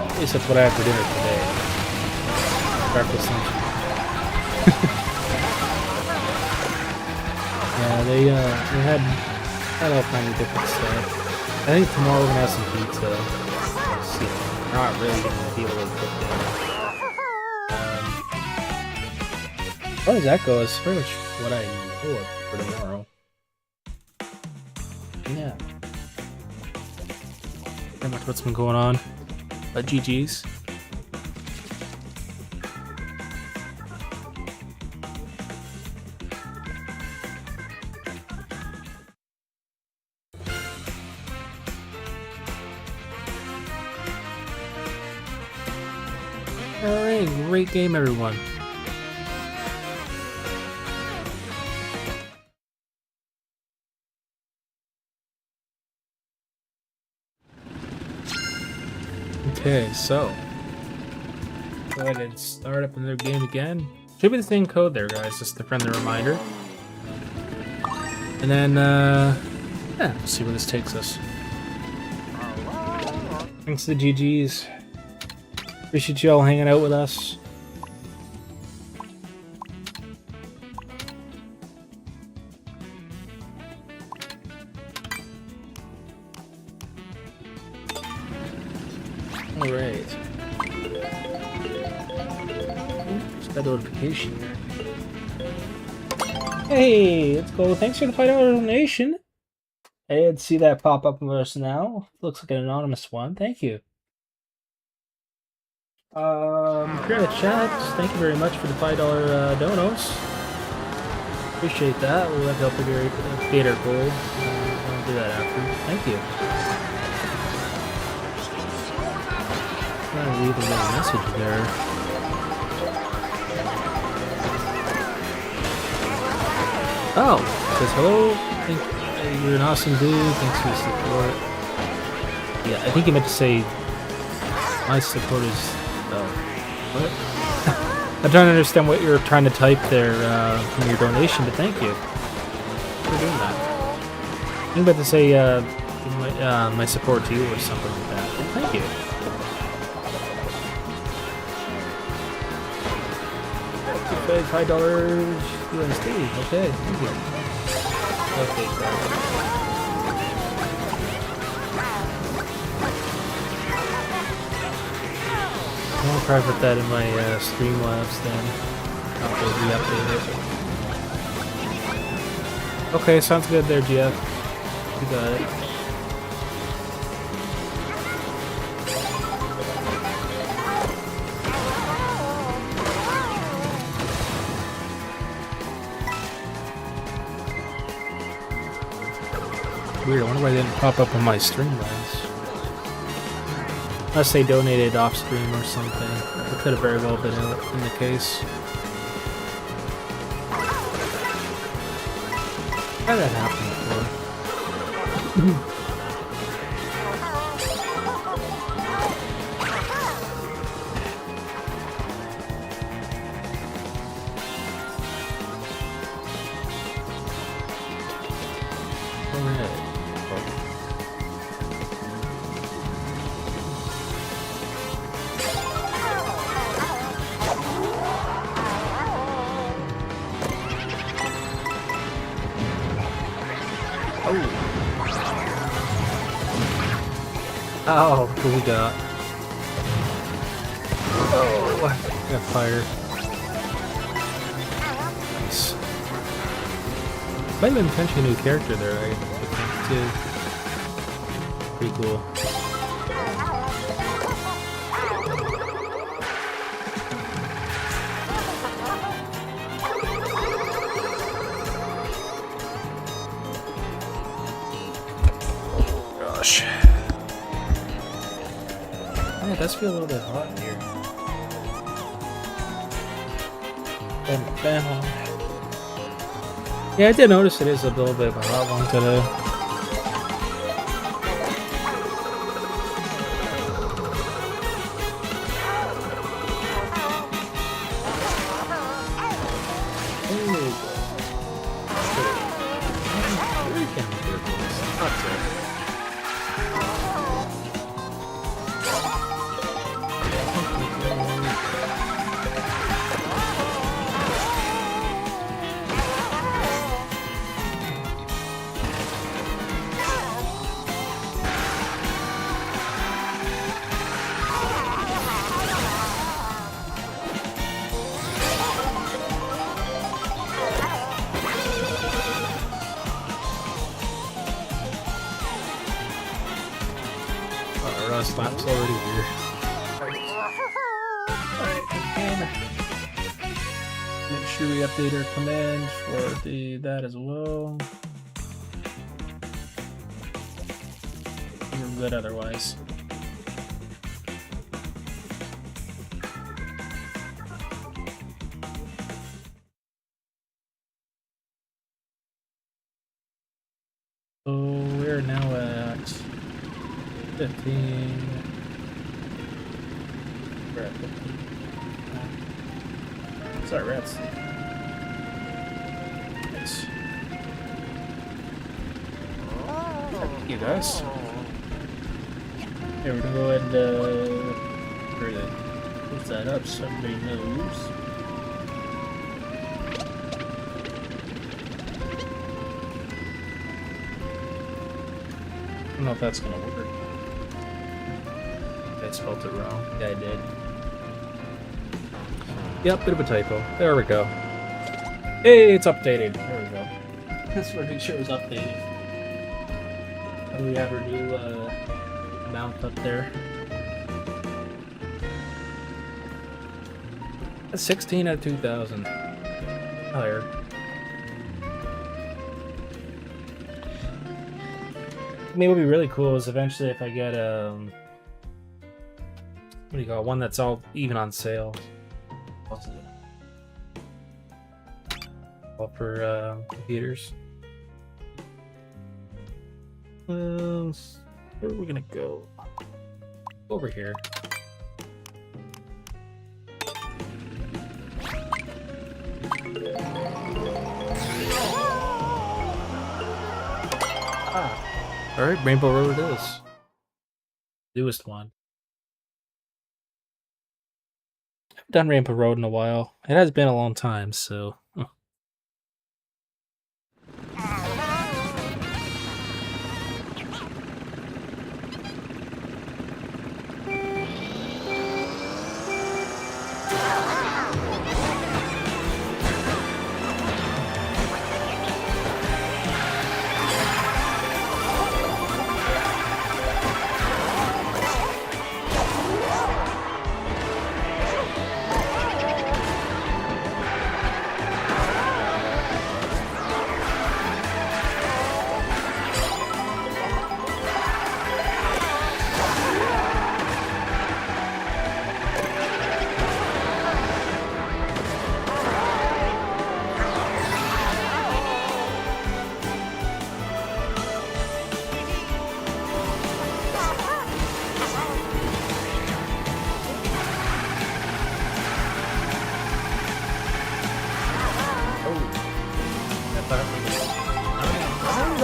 At least that's what I had for dinner today. Breakfast, lunch. Yeah, they had all kinds of different stuff. I think tomorrow we're gonna have some pizza. Let's see, we're not really gonna be able to cook that. As far as that goes, that's pretty much what I know of for tomorrow. Yeah. Pretty much what's been going on. But GG's. Alright, great game everyone. Okay, so go ahead and start up another game again. Should be the same code there, guys, just a friendly reminder. And then, yeah, we'll see where this takes us. Thanks to the GGs. Appreciate y'all hanging out with us. Alright. Just got a notification here. Hey, let's go. Thanks for the $5 donation. I did see that pop up with us now. Looks like an anonymous one. Thank you. Here in the chat, thank you very much for the $5 donos. Appreciate that. We'll have to help create our goal. I'll do that after. Thank you. I'm trying to read the little message there. Oh, it says hello. You're an awesome dude. Thanks for the support. Yeah, I think you meant to say my support is. Oh, what? I'm trying to understand what you're trying to type there from your donation, but thank you for doing that. I'm about to say my support to you or something like that. Well, thank you. $5 USD. Okay, thank you. Okay, I'll probably put that in my Streamlabs then. I'll re-update it. Okay, sounds good there, Jeff. You got it. Weird, I wonder why they didn't pop up on my Streamlabs. Unless they donated off stream or something. It could have very well been in the case. How did that happen before? Oh, what we got? Oh, got fire. Nice. Might have been potentially a new character there, I think, too. Pretty cool. Gosh. Yeah, it does feel a little bit hot in here. Turn the fan on. Yeah, I did notice it is a little bit of a hot one today. Slap's already here. Alright, and make sure we update our command for that as well. We're good otherwise. So we're now at 15. We're at 15. Sorry, rats. Nice. Thank you guys. Okay, we're gonna go ahead and put that up so everybody knows. I don't know if that's gonna work. I spelled it wrong. Yeah, I did. Yep, bit of a typo. There we go. Hey, it's updated. There we go. That's what make sure it was updated. And we have our new amount up there. 16 out of 2,000. Higher. I mean, what would be really cool is eventually if I get what do you call it? One that's all even on sale. What's it? All for computers. Where are we gonna go? Over here. Alright, Rainbow Road it is. Newest one. I've done Rainbow Road in a while. It has been a long time, so.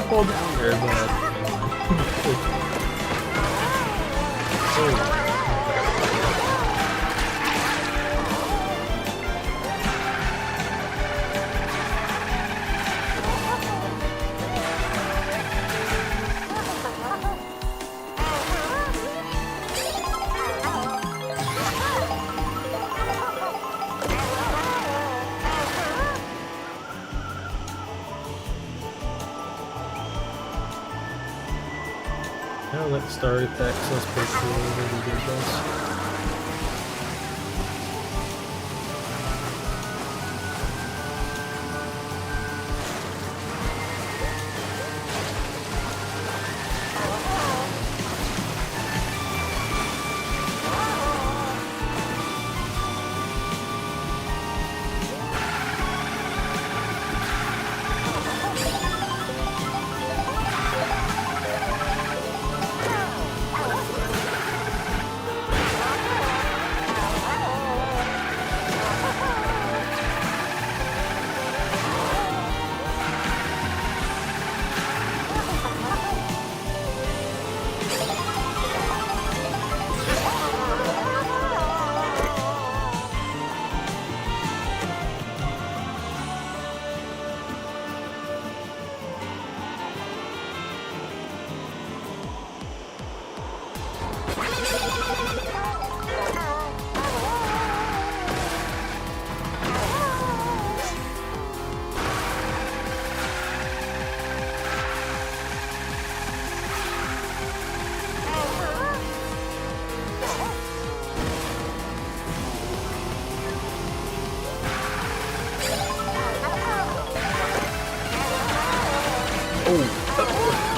Hold down there, but I'll let start effects. That's pretty cool. Really good, guys.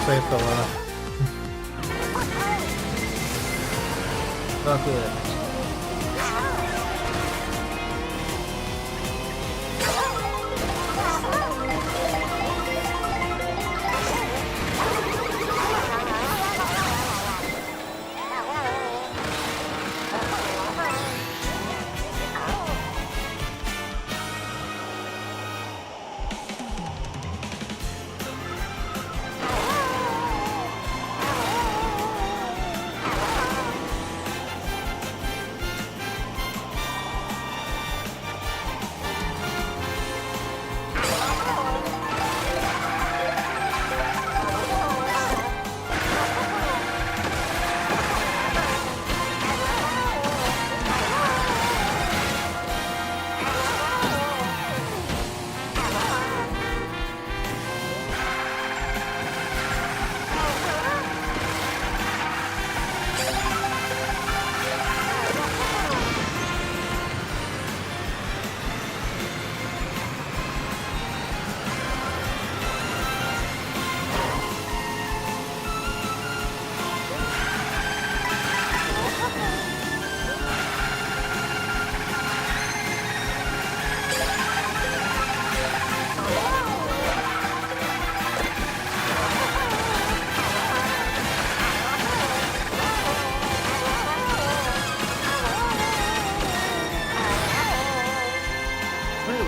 Sorry, I fell off. Oh, good.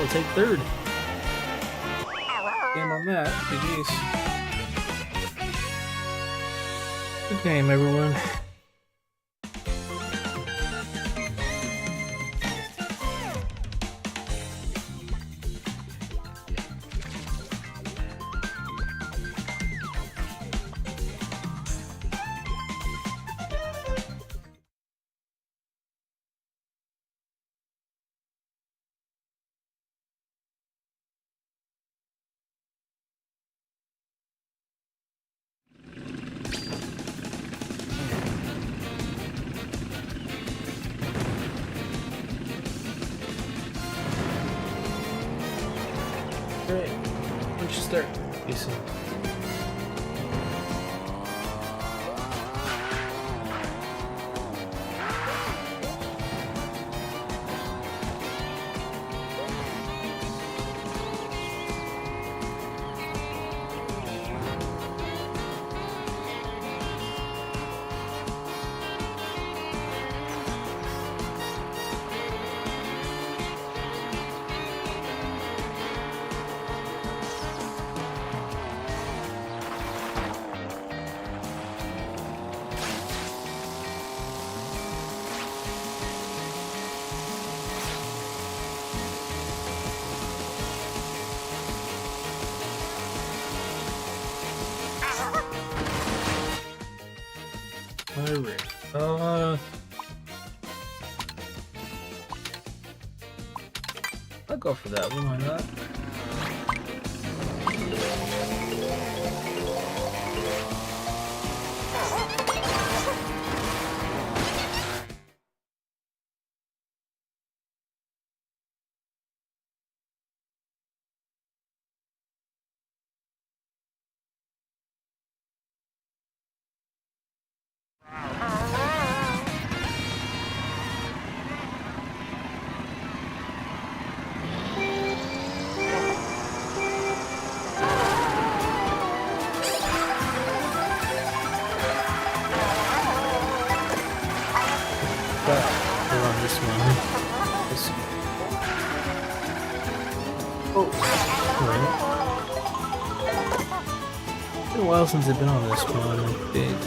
Take third. Game on that. GG's. Good game, everyone. Alright, let's just start. Decent. I'll go for that one, why not? It's been a while since I've been on this one, I think.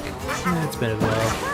Yeah, it's been a while.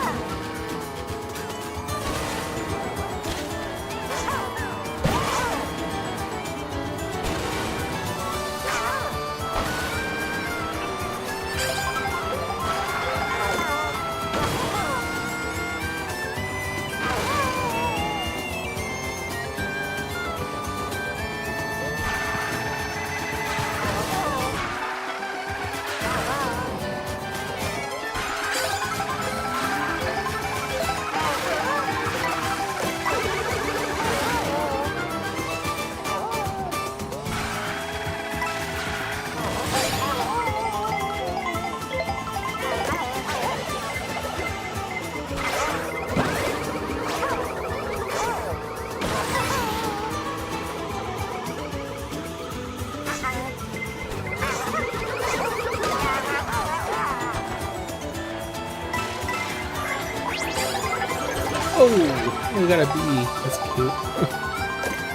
We got a bee. That's cute.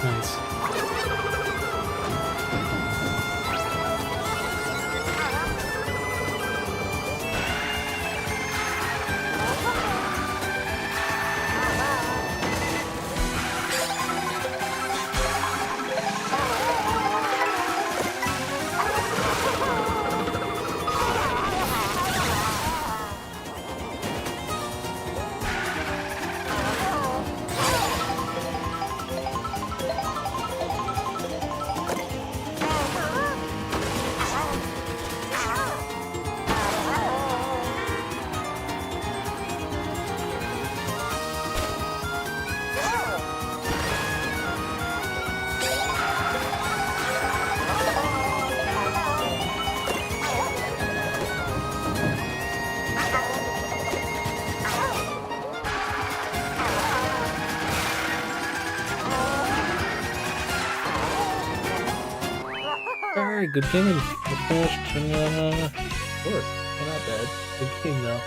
Nice. Alright, good game. Good finish. And, sure. Not bad. Good game, though.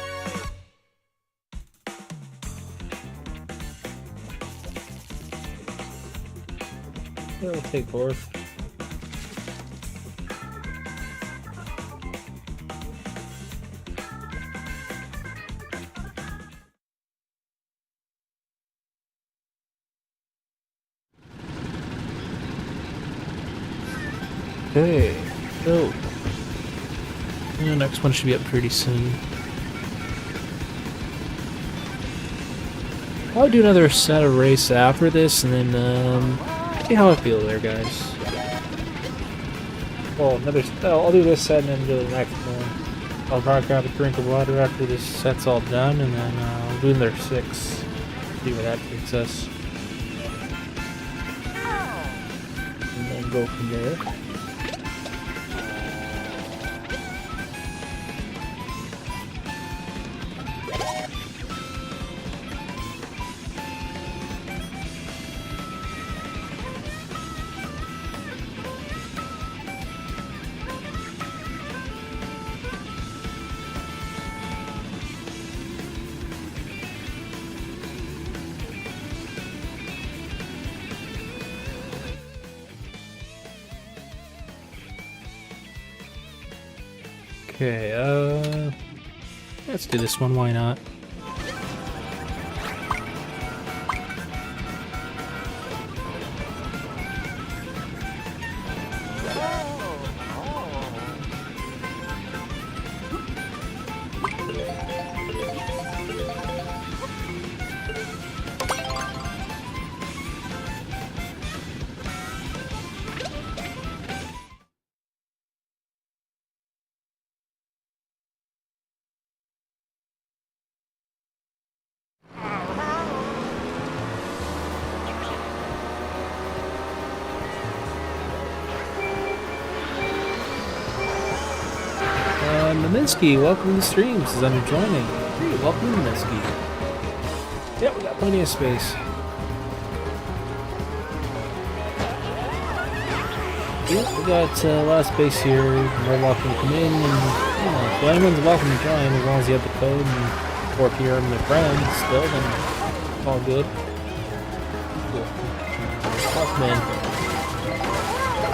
Yeah, we'll take fourth. Okay, so the next one should be up pretty soon. I'll do another set of race after this, and then see how I feel there, guys. Well, I'll do this set and then do the next one. I'll probably grab a drink of water after this set's all done, and then I'll do another 6. See where that takes us, and then go from there. Okay, let's do this one, why not? Naminsky, welcome to the stream. This is under joining. Hey, welcome to Naminsky. Yep, we got plenty of space. Yep, we got a lot of space here. You're welcome to come in, and so anyone's welcome to join as long as you have the code, and or if you're my friend still, then it's all good. Cool. Tough man.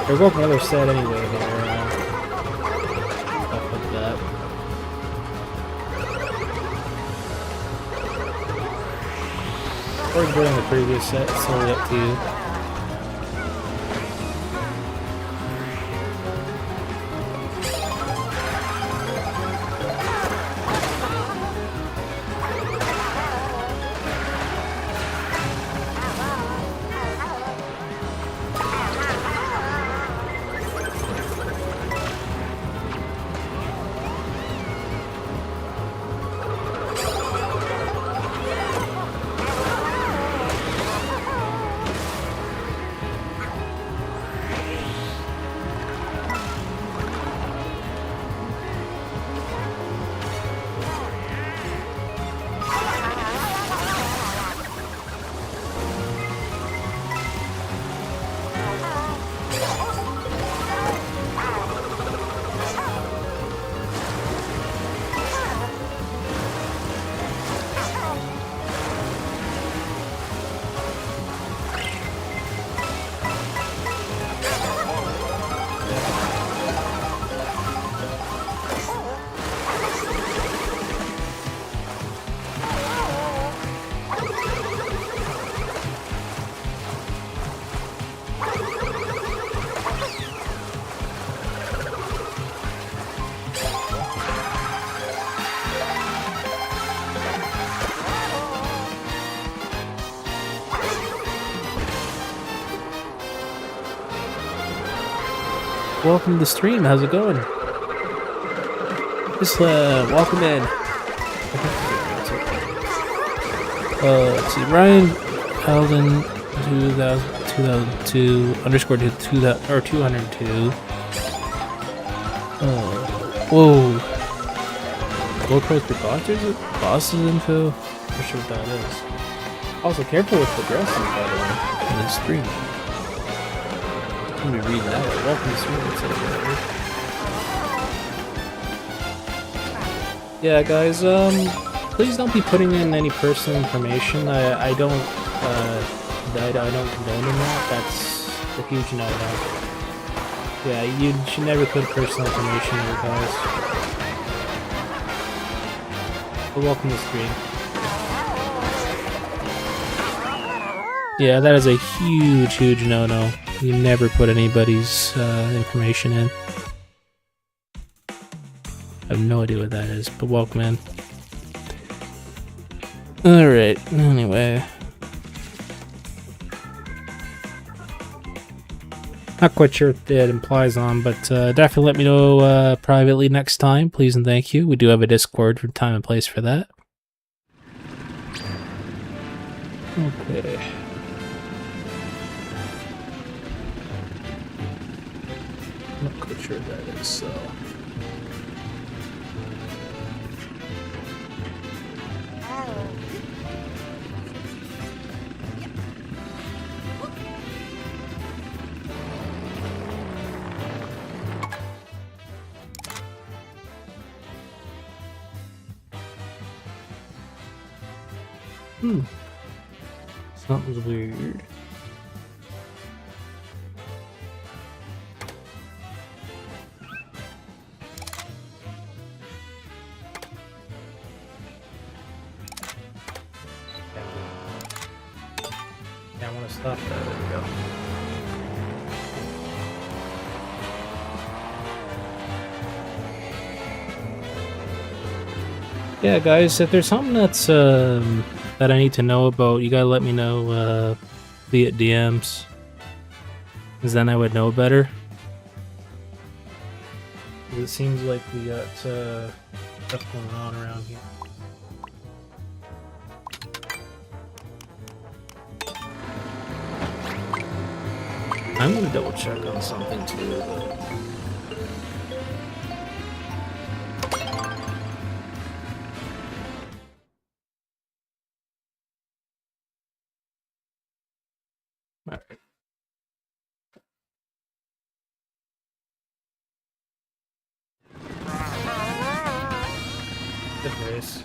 They're working another set anyway there. Stuff like that. Or good on the previous set, it's totally up to you. welcome to the stream. How's it going? Just welcome in. Let's see. Ryan Eldon 2002 underscore 2000 or 202. Whoa. Gold post for bosses info? Not sure what that is. Also, careful with the dresses, by the way. In the stream. I'm gonna be reading that. Welcome to the stream. Yeah, guys. Please don't be putting in any personal information. I don't condone in that. That's a huge no-no. Yeah, you should never put personal information in, guys. But welcome to the stream. Yeah, that is a huge no-no. You never put anybody's information in. I have no idea what that is, but welcome in. Alright, anyway. Not quite sure what that implies on, but definitely let me know privately next time, please and thank you. We do have a Discord for time and place for that. Okay. Not quite sure what that is, so... Something's weird. Yeah, I want to stop that. There we go. Yeah, guys, if there's something that's that I need to know about, you gotta let me know via DMs, because then I would know better. It seems like we got stuff going on around here. I'm gonna double check on something too, though. Alright. Good race.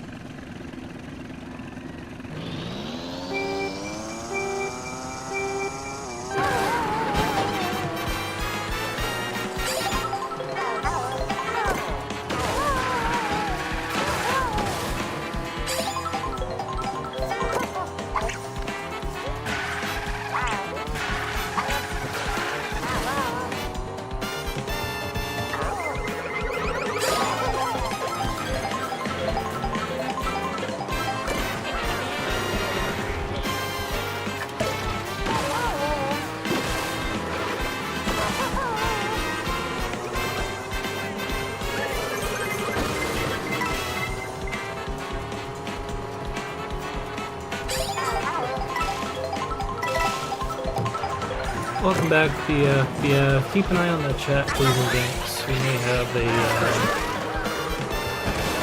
Welcome back, the keep an eye on the chat, please, and thanks. We may have a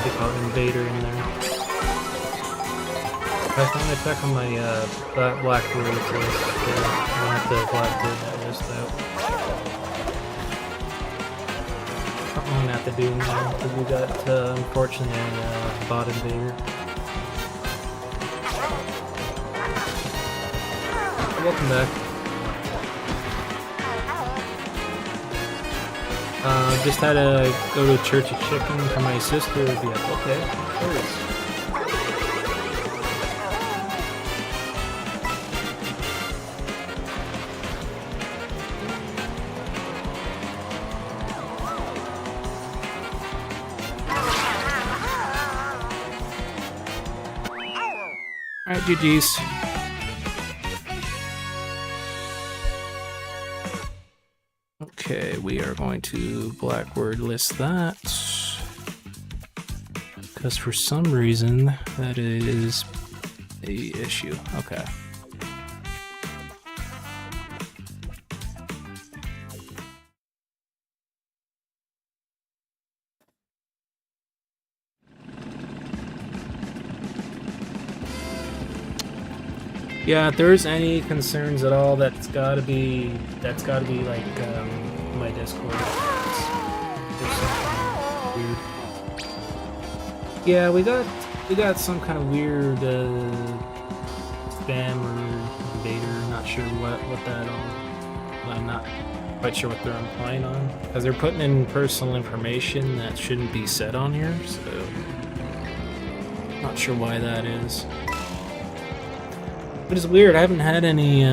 they call it invader in there. I'm gonna check on my black road list. I'll have the black road that list out. Something I'm gonna have to do now because we got unfortunately a bot invader. Welcome back. Just had to go to Church of Chicken for my sister. Be like, okay, there it is. Alright, GG's. Alright, 'cause I think I check on my black road list. I'll have the black road that list out. Alright, GG's. Okay, we are going to blackword list that. Because for some reason, that is a issue. Okay. Yeah, if there's any concerns at all, that's gotta be like my Discord. There's something weird. Yeah, we got some kind of weird spam or invader. Not sure what that all. I'm not quite sure what they're implying on, because they're putting in personal information that shouldn't be said on here. So not sure why that is. But it's weird, I haven't had any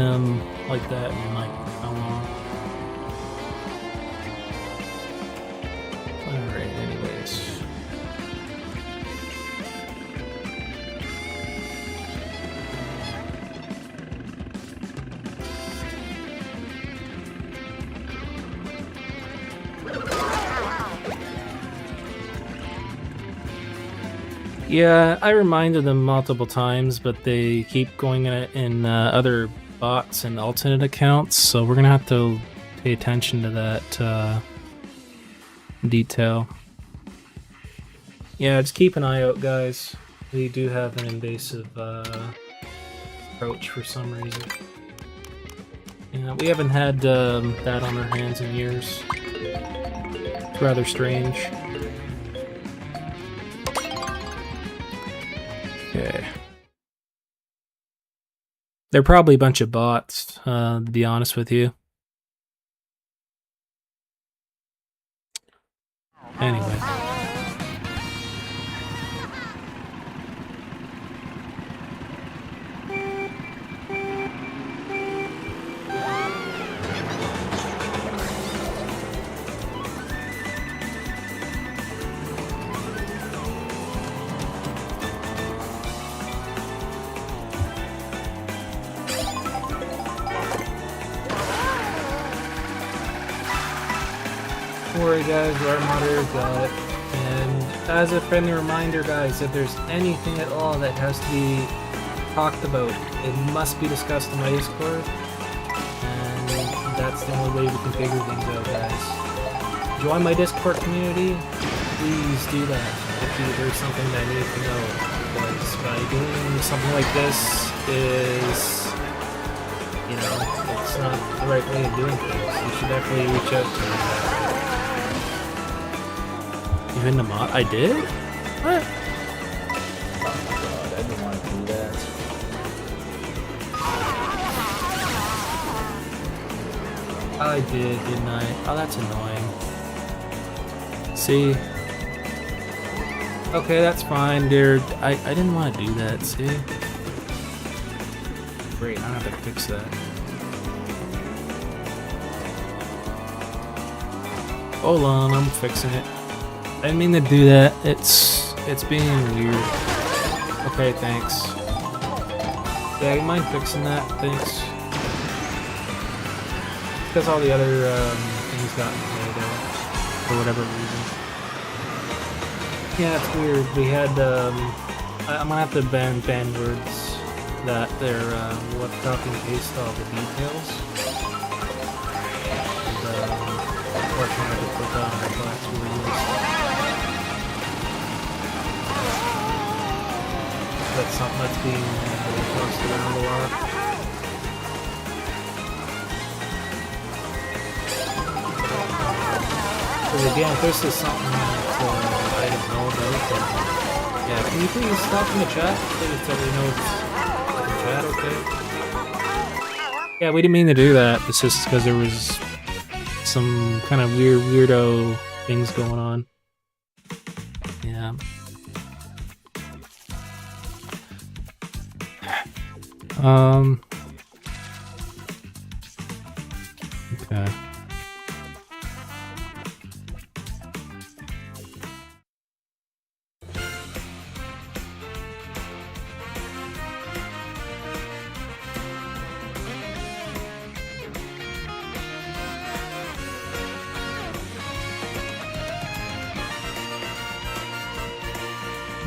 like that in like how long. Alright, anyways. Yeah, I reminded them multiple times, but they keep going in other bots and alternate accounts, so we're gonna have to pay attention to that detail. Yeah, just keep an eye out, guys. We do have an invasive approach for some reason. Yeah, we haven't had that on our hands in years. It's rather strange. Okay. They're probably a bunch of bots, to be honest with you. Anyway. Don't worry guys, our moderator got it. And as a friendly reminder guys, if there's anything at all that has to be talked about, it must be discussed in my Discord. And that's the only way we can figure things out guys. Join my Discord community, please do that if there's something that I need to know. Because by doing something like this is, you know, it's not the right way of doing things. You should definitely reach out to me. You in the mod? I did? What? Oh my god, I didn't want to do that. I did, didn't I? Oh, that's annoying. See? Okay, that's fine, dude. I didn't want to do that, see? Great, I don't have to fix that. Hold on, I'm fixing it. I didn't mean to do that. It's being weird. Okay, thanks. Yeah, you mind fixing that? Thanks. Because all the other things got made for whatever reason. Yeah, it's weird. We had I'm gonna have to ban words that they're what copy and paste all the details. And what kind of put down the class rules. That's something that's being tossed around a lot. Because again, if this is something that I didn't know about, then yeah, can you please stop in the chat? Please tell me no it's in the chat, okay? Yeah, we didn't mean to do that. It's just because there was some kind of weirdo things going on. Yeah. Okay.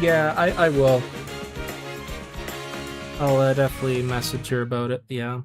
Yeah, I will. I'll definitely message her about it. Yeah.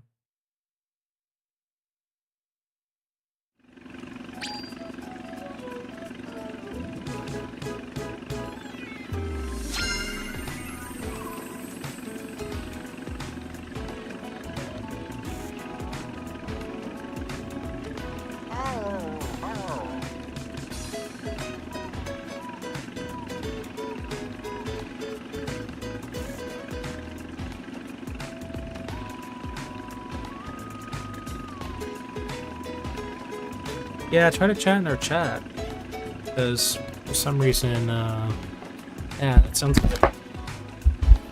Yeah, try to chat in our chat. Because for some reason, yeah, that sounds good.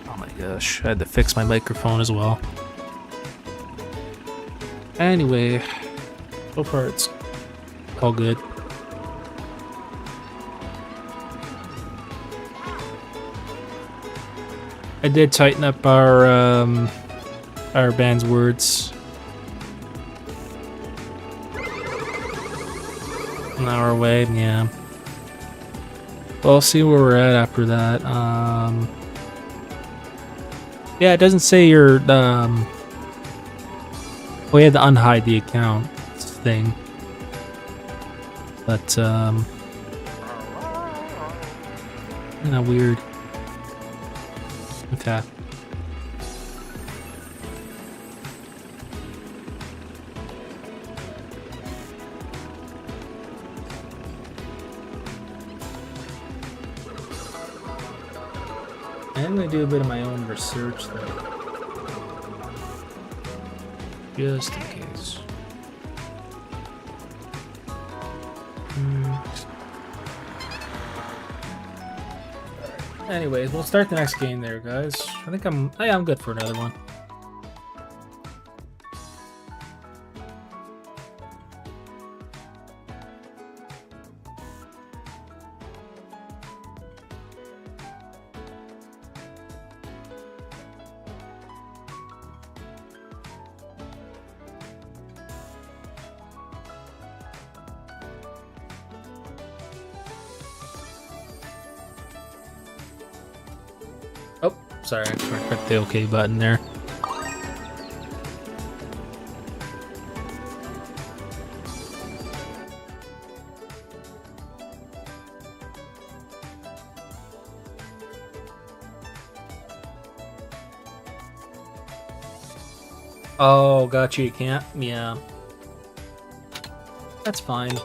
Oh my gosh, I had to fix my microphone as well. Anyway, so far it's all good. I did tighten up our band's words. An hour away, yeah. Well, I'll see where we're at after that. Yeah, it doesn't say you're well, you had to unhide the account thing. But kinda weird. Okay. I'm gonna do a bit of my own research though. Just in case. Anyways, we'll start the next game there, guys. I think I'm good for another one. Oh, sorry, I clicked the OK button there. Oh, gotcha, you can't? Yeah. That's fine.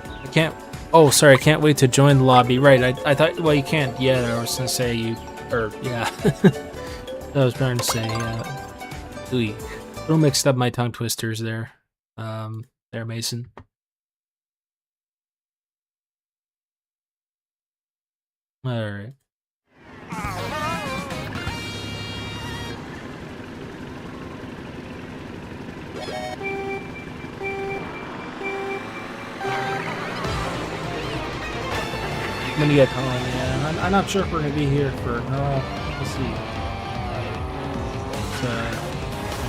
I can't... Oh, sorry, I can't wait to join the lobby. Right, I thought... Well, you can't yet. I was gonna say you... Or, yeah. I was trying to say, ooh, a little mixed up my tongue twisters there. There, Mason. Alright. When you get home, yeah. I'm not sure if we're gonna be here for. Let's see.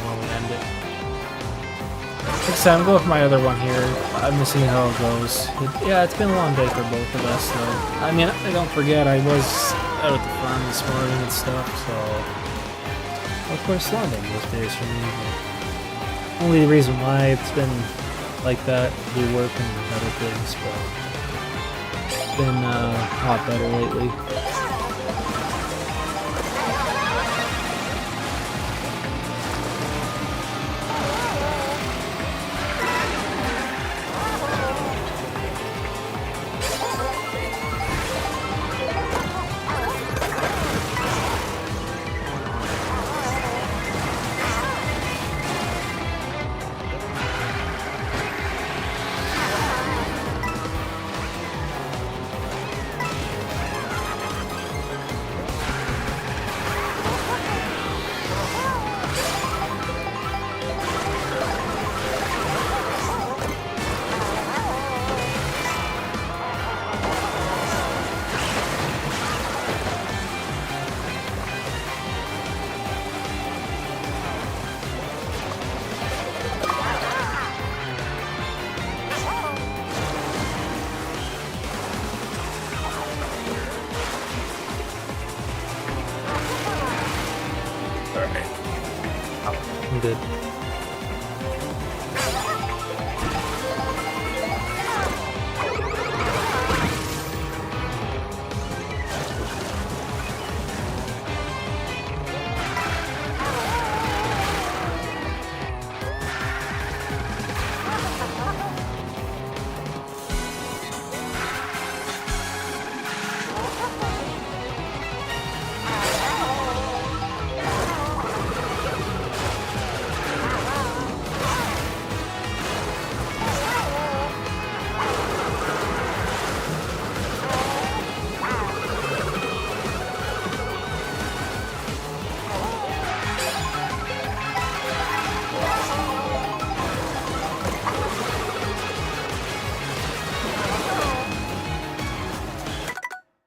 When we end it. Like I said, I'm going for my other one here. I'm gonna see how it goes. Yeah, it's been a long day for both of us, though. I mean, don't forget, I was out at the farm this morning and stuff, so. Of course, long day most days for me. But only the reason why it's been like that, do work and other things, but. Been a lot better lately.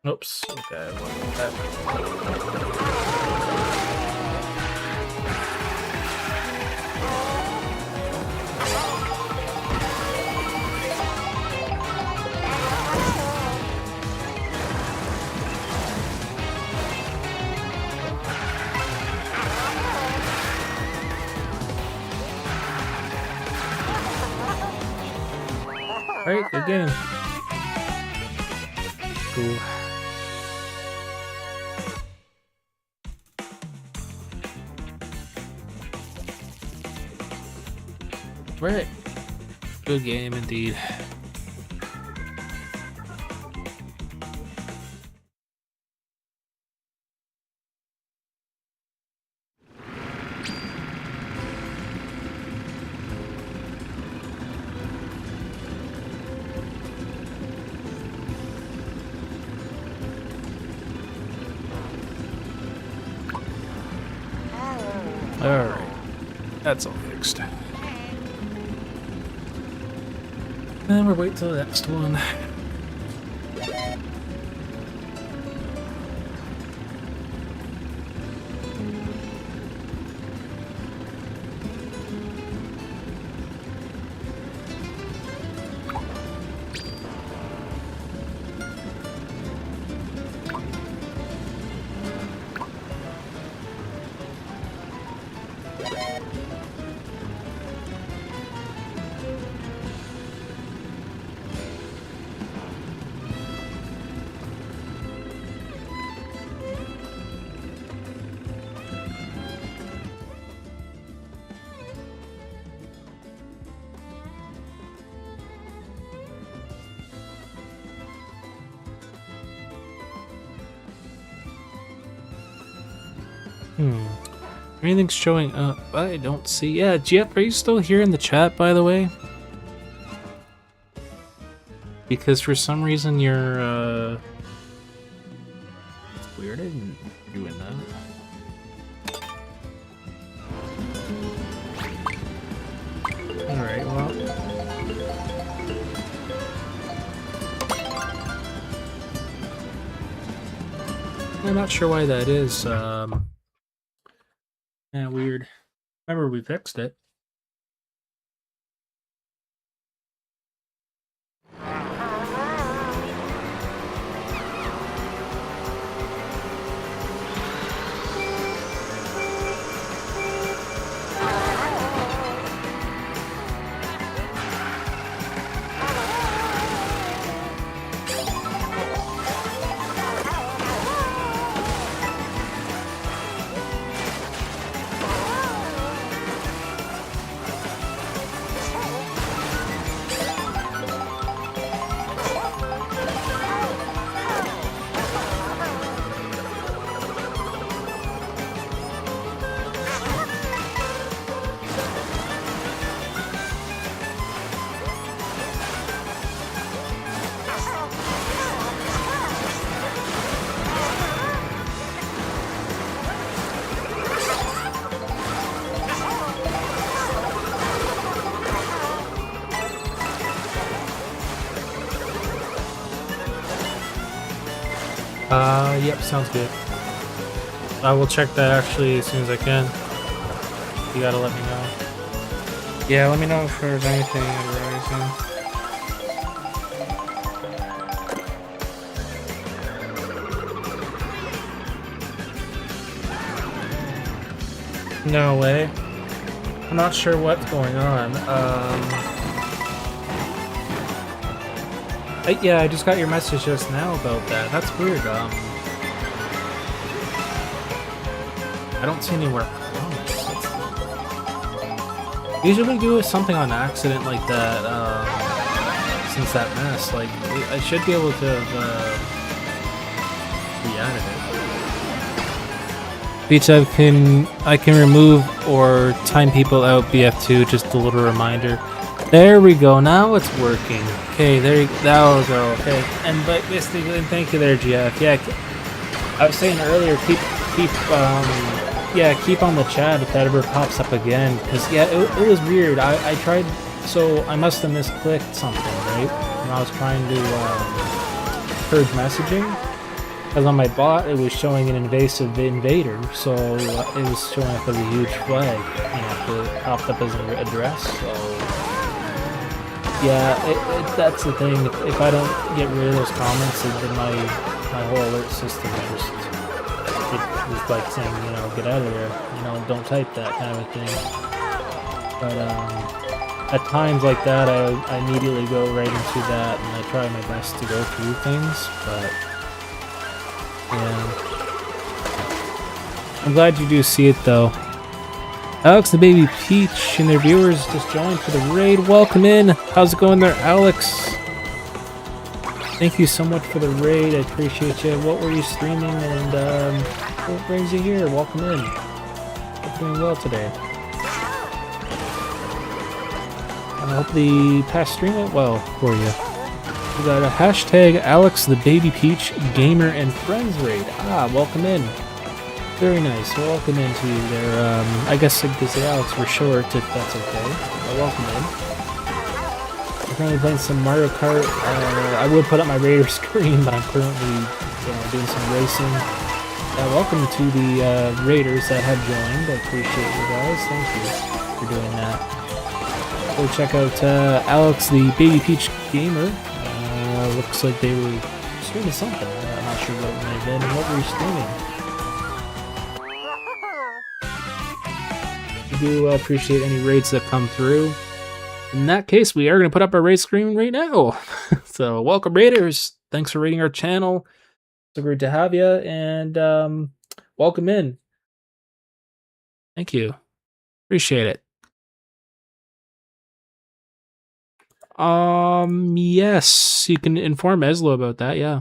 Oops. Okay. Alright, good game. Cool. Right. Good game indeed. Alright. That's all fixed. And we'll wait till the next one. Anything's showing up? I don't see. Yeah, Jeff, are you still here in the chat, by the way? Because for some reason you're, It's weird, I didn't doing that. Alright, well. I'm not sure why that is, yeah, weird. Remember, we fixed it. Yep, sounds good. I will check that actually as soon as I can. You gotta let me know. Yeah, let me know if there's anything arising. No way. I'm not sure what's going on. Yeah, I just got your message just now about that. That's weird. I don't see anywhere promise. Usually do something on accident like that, since that mess. Like, I should be able to have re-added it. Beach, I can remove or time people out BF2, just a little reminder. There we go, now it's working. Okay, there we go, okay. And but thank you there, GF. Yeah, I was saying earlier, keep on the chat if that ever pops up again. Because, yeah, it was weird. I tried, so I must have misclicked something, right? When I was trying to purge messaging. Because on my bot, it was showing an invasive invader, so it was showing up as a huge flag, you know, it popped up as an address, so... Yeah, that's the thing, if I don't get rid of those comments, then my whole alert system just... It's like saying, you know, get out of there, you know, don't type that kind of a thing. But, at times like that, I immediately go right into that, and I try my best to go through things, but... Yeah. I'm glad you do see it though. Alex the Baby Peach and their viewers just joined for the raid. Welcome in. How's it going there, Alex? Thank you so much for the raid. I appreciate you. What were you streaming and what brings you here? Welcome in. Hope you're doing well today. I hope the past stream went well for you. We got a hashtag Alex the Baby Peach Gamer and Friends raid. Ah, welcome in. Very nice. Welcome into there. I guess I could say Alex for short if that's okay. Welcome in. I'm currently playing some Mario Kart. I would put up my Raider screen, but I'm currently doing some racing. Welcome to the Raiders that have joined. I appreciate you guys. Thank you for doing that. Go check out Alex the Baby Peach Gamer. Looks like they were streaming something. I'm not sure what it may have been. What were you streaming? We do appreciate any raids that come through. In that case, we are going to put up our raid screen right now. So, welcome Raiders. Thanks for raiding our channel. So great to have you, and welcome in. Thank you. Appreciate it. Yes, you can inform Eslo about that. Yeah.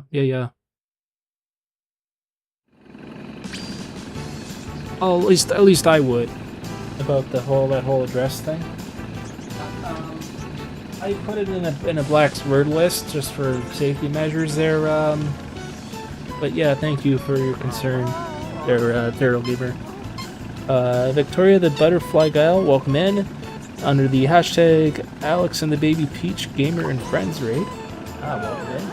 Oh, at least I would about that whole address thing. I put it in a Black's word list just for safety measures there. But yeah, thank you for your concern there, Feral Gamer. Victoria the Butterfly Guile, welcome in. Under the hashtag Alex and the Baby Peach Gamer and Friends raid. Welcome in.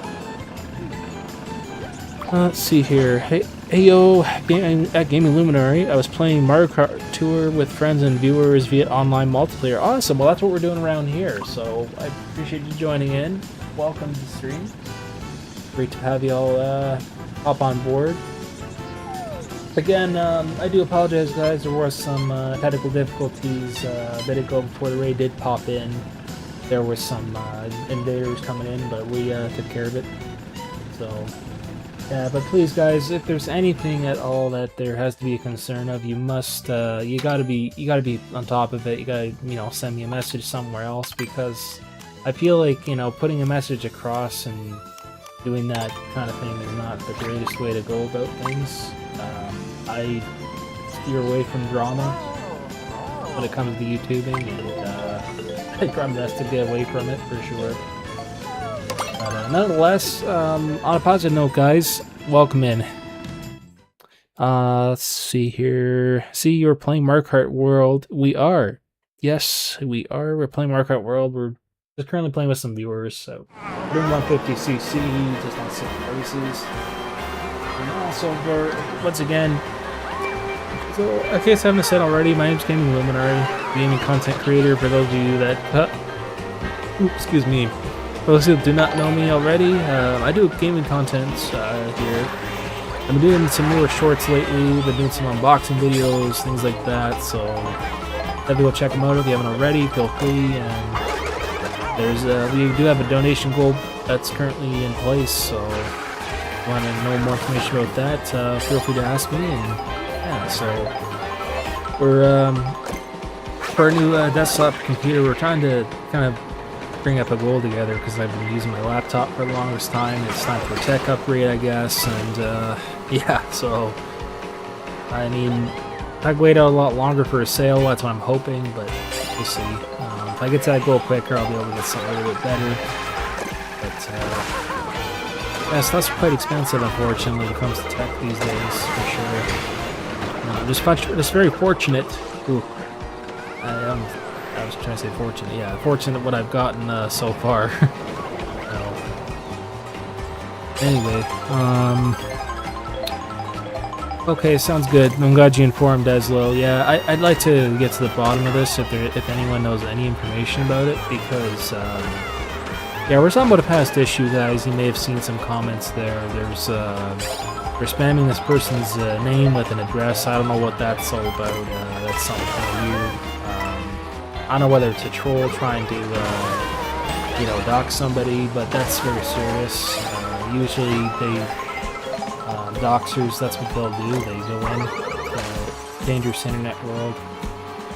Let's see here. Hey yo, at Gaming Luminary, I was playing Mario Kart Tour with friends and viewers via online multiplayer. Awesome, well that's what we're doing around here, so I appreciate you joining in. Welcome to the stream. Great to have you all hop on board. Again, I do apologize, guys. There were some technical difficulties a bit ago before the raid did pop in. There were some invaders coming in, but we took care of it. So, yeah. But please, guys, if there's anything at all that there has to be a concern of, you must, you gotta be on top of it. You gotta, send me a message somewhere else, because I feel like, putting a message across and doing that kind of thing is not the greatest way to go about things. I steer away from drama when it comes to YouTubing, and I try my best to get away from it for sure. But nonetheless, on a positive note, guys, welcome in. Let's see here. See, you're playing Mario Kart World. We are. Yes, we are. We're playing Mario Kart World. We're just currently playing with some viewers, so we're doing 150cc, just on 6 races. And also, once again, so in case I haven't said already, my name's Gaming Luminary, gaming content creator. For those of you that, excuse me, for those who do not know me already, I do gaming content here. I've been doing some newer shorts lately, been doing some unboxing videos, things like that, so definitely go check them out if you haven't already, feel free. And there's we do have a donation goal that's currently in place, so if you want to know more information about that, feel free to ask me. And yeah, so we're for a new desktop computer, we're trying to kind of bring up a goal together, because I've been using my laptop for the longest time. It's time for a tech upgrade, I guess, and yeah, so I mean, I'd wait out a lot longer for a sale, that's what I'm hoping, but we'll see. If I get to that goal quicker, I'll be able to get something a little bit better. But yes, that's quite expensive, unfortunately, when it comes to tech these days, for sure. Just very fortunate. Ooh, I was trying to say fortunate. Yeah, fortunate what I've gotten so far. Anyway, Okay, sounds good. I'm glad you informed Deslo. Yeah, I'd like to get to the bottom of this if anyone knows any information about it, because yeah, we're talking about a past issue, guys. You may have seen some comments there. They're spamming this person's name with an address. I don't know what that's all about. That's something kind of weird. I don't know whether it's a troll trying to, you know, dox somebody, but that's very serious. Usually they, doxers, that's what they'll do. They go in the dangerous internet world.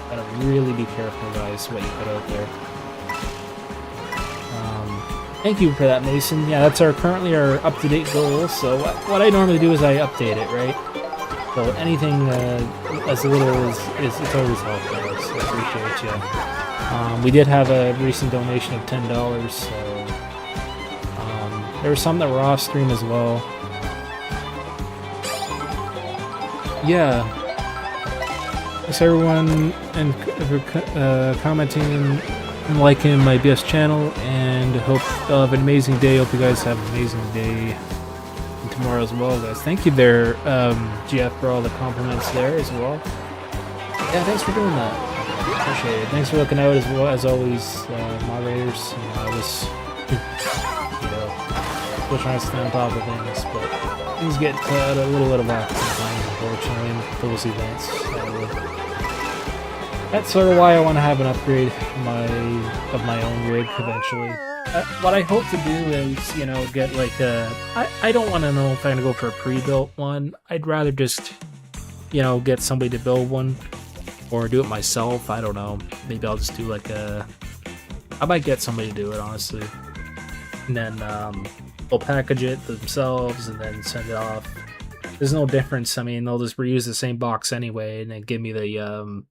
Gotta really be careful, guys, what you put out there. Thank you for that, Mason. Yeah, that's currently our up-to-date goal. So what I normally do is I update it, right? So anything as little as it's always helpful. So I appreciate you. We did have a recent donation of $10. So there were some that were off stream as well. Yeah. Thanks everyone and for commenting and liking my BS channel, and hope you'll have an amazing day. Hope you guys have an amazing day and tomorrow as well, guys. Thank you there, GF, for all the compliments there as well. Yeah, thanks for doing that. Appreciate it. Thanks for looking out as well as always, moderators. You know, I was, you know, still trying to stay on top of things, but things get a little out of whack sometimes, unfortunately, in those events. That's sort of why I want to have an upgrade of my own rig eventually. What I hope to do is, you know, get like a... I don't want to know if I'm going to go for a pre-built one. I'd rather just, you know, get somebody to build one. Or do it myself. I don't know. Maybe I'll just do like a... I might get somebody to do it, honestly. And then they'll package it themselves and then send it off. There's no difference. I mean, they'll just reuse the same box anyway and then give me the...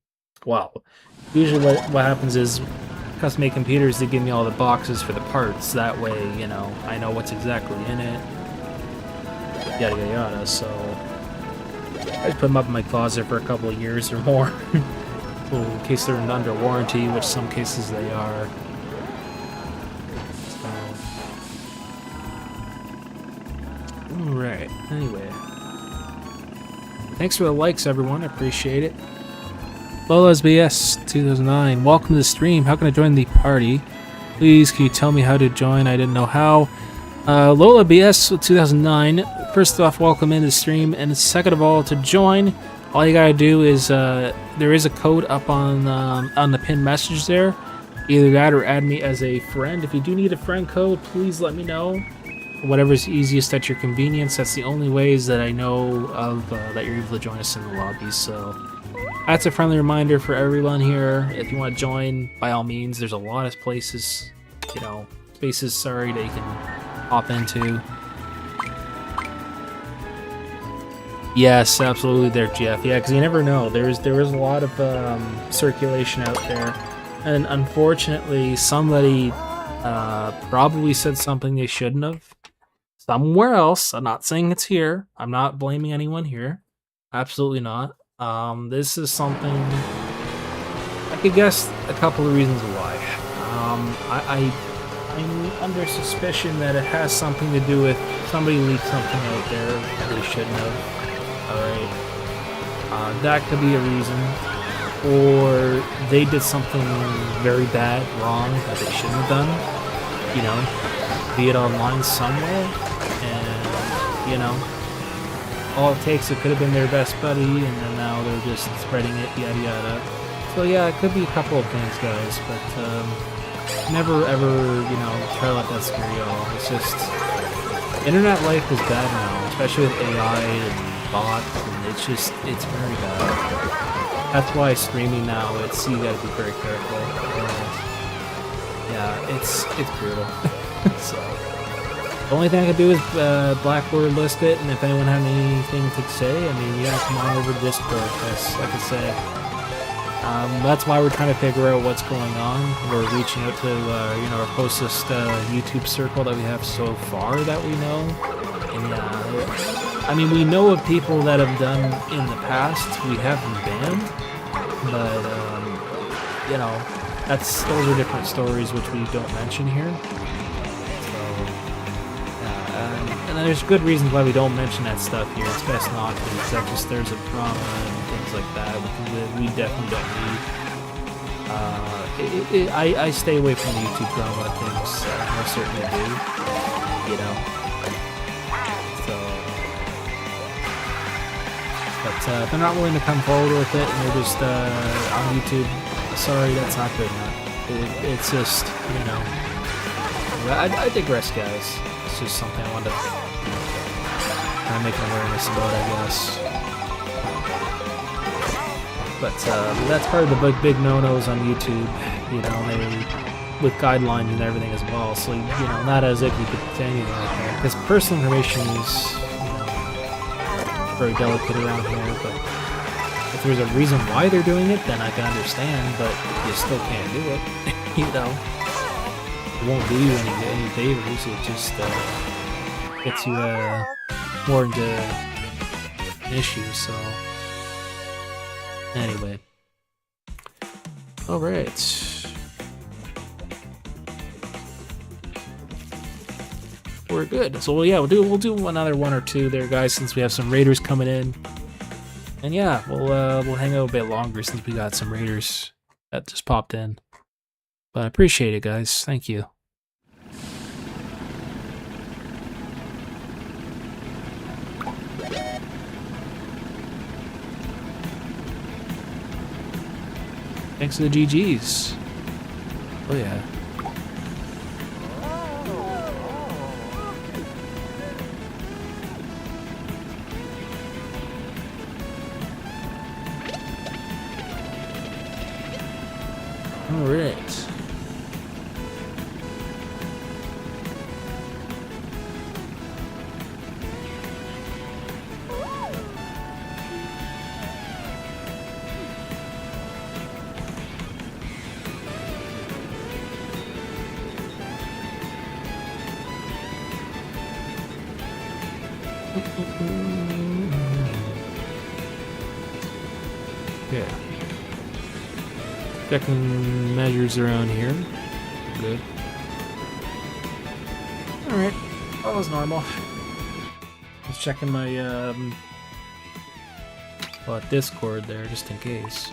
Well, usually what happens is custom-made computers, they give me all the boxes for the parts. That way, you know, I know what's exactly in it. Yada yada yada. So I just put them up in my closet for a couple of years or more, in case they're under warranty, which some cases they are. So, all right. Anyway, thanks for the likes, everyone. I appreciate it. Lola's BS 2009. Welcome to the stream. How can I join the party? Please, can you tell me how to join? I didn't know how. Lola BS 2009. First off, welcome into the stream. And second of all, to join, all you gotta do is there is a code up on the pinned message there. Either that or add me as a friend. If you do need a friend code, please let me know. Whatever's easiest at your convenience. That's the only ways that I know of that you're able to join us in the lobby. So. That's a friendly reminder for everyone here. If you want to join, by all means, there's a lot of places, you know, spaces, sorry, that you can hop into. Yes, absolutely there, Jeff. Yeah, because you never know. There is a lot of circulation out there. And unfortunately, somebody probably said something they shouldn't have. Somewhere else. I'm not saying it's here. I'm not blaming anyone here. Absolutely not. This is something I could guess a couple of reasons why. I'm under suspicion that it has something to do with somebody leaked something out there that they shouldn't have. Alright. That could be a reason. Or they did something very bad, wrong, that they shouldn't have done. You know, be it online somewhere. And, you know, all it takes, it could have been their best buddy, and then now they're just spreading it, yada yada. So yeah, it could be a couple of things, guys, but never ever, you know, try to let that scare you all. It's just, internet life is bad now, especially with AI and bots, and it's very bad. That's why streaming now, you gotta be very careful. And yeah, it's brutal. So. The only thing I can do is Blackboard list it, and if anyone has anything to say, I mean, yeah, come on over to Discord, like I said. That's why we're trying to figure out what's going on. We're reaching out to, you know, our closest YouTube circle that we have so far that we know. And, I mean, we know of people that have done in the past. We have them banned, but, you know, those are different stories which we don't mention here. And there's good reasons why we don't mention that stuff here. It's best not to, because that just stirs up drama and things like that. We definitely don't need. I stay away from the YouTube drama things. I certainly do. You know. So, but if they're not willing to come forward with it, and they're just on YouTube, sorry, that's not good enough. It's just, you know. I digress, guys. It's just something I wanted to kind of make an awareness about, I guess. But that's part of the big no-nos on YouTube, you know, with guidelines and everything as well. So, you know, not as if you could say anything like that. Because personal information is, you know, very delicate around here. But if there's a reason why they're doing it, then I can understand. But you still can't do it, you know. It won't do you any favors. It just gets you more into an issue. So. Anyway. Alright. We're good. So yeah, we'll do another one or two there, guys, since we have some raiders coming in. And yeah, we'll hang out a bit longer since we got some raiders that just popped in. But I appreciate it, guys. Thank you. Thanks to the GGs. Oh yeah. All right. Yeah. Checking measures around here. Good. Alright. All was normal. Just checking my Discord there just in case.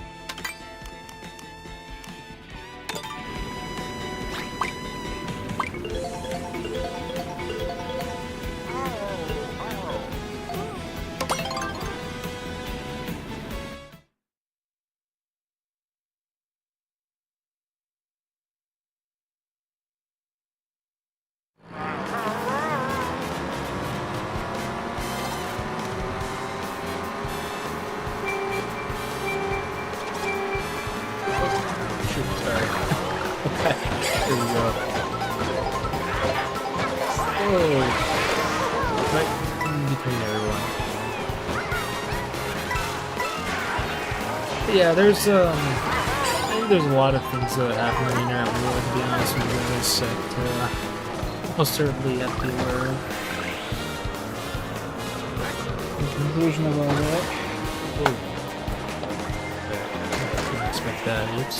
Yeah, there's I think there's a lot of things that happen in the internet world, to be honest with you guys, that I'll certainly have to be aware of. In conclusion of all that, didn't expect that. Oops.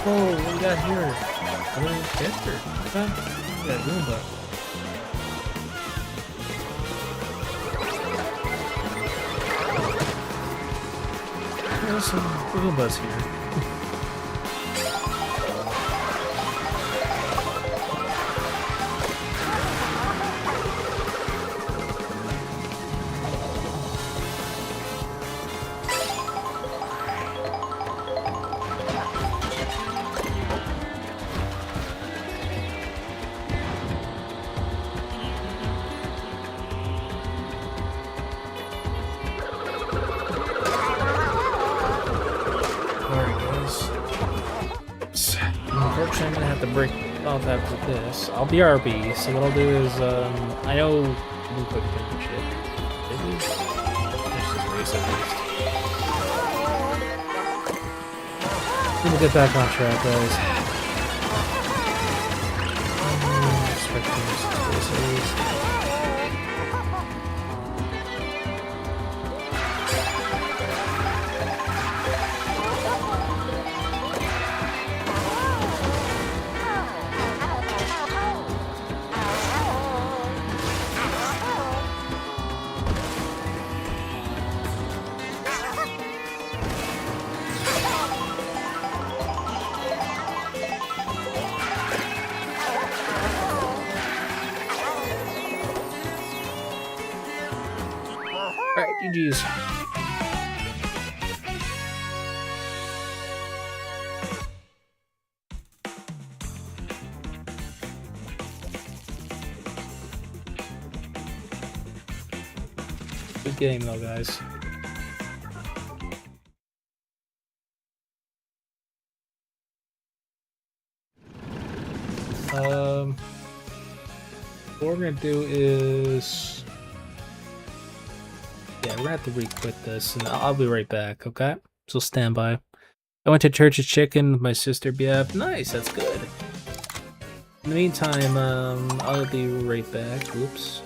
Oh, what do we got here? Another character. Okay. Yeah, Roomba. There's some Roombas here. have to break off after this. I'll BRB, so what I'll do is, I know we put different shit. Did we? Let's just race at least. We'll get back on track, guys. Expecting these races. Alright, GG's. Good game though, guys. What we're gonna do is, yeah, we're gonna have to re-quit this, and I'll be right back. Okay, so stand by. I went to Church's Chicken with my sister. Yeah, nice. That's good. In the meantime, I'll be right back. Oops.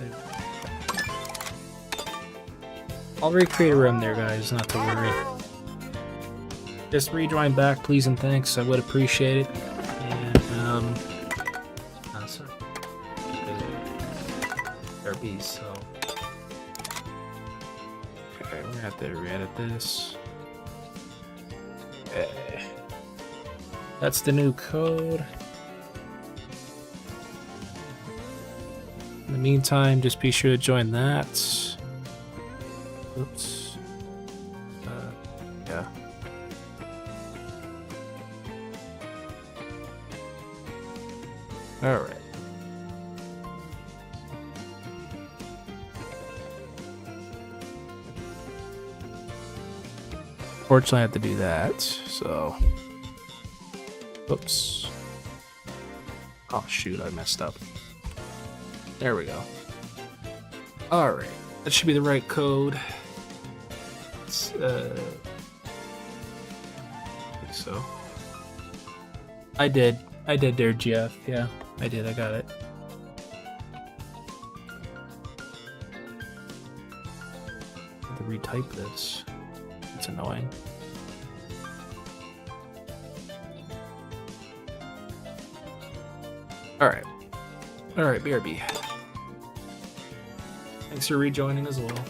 I'll recreate a room there, guys. Not to worry. Just rejoin back, please and thanks. I would appreciate it. And sorry. RB, so. Okay, we're gonna have to re-edit this. Okay. That's the new code. In the meantime, just be sure to join that. Oops. Yeah. All right. Fortunately, I have to do that, so. Oops. Oh, shoot, I messed up. There we go. All right. That should be the right code. It's, I think so. I did there, Jeff. Yeah, I did. I got it. I have to retype this. It's annoying. Alright. Alright, BRB. Thanks for rejoining as well.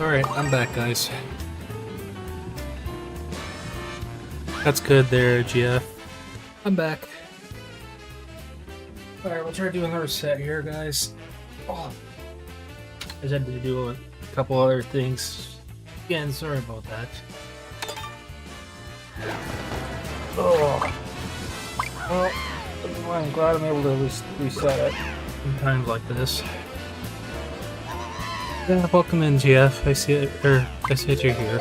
Alright, I'm back, guys. That's good there, GF. I'm back. Alright, we'll try to do another set here, guys. Oh. I just had to do a couple other things. Again, sorry about that. Oh. Well, I'm glad I'm able to reset it in times like this. Yeah, welcome in, GF. I see it, I see that you're here.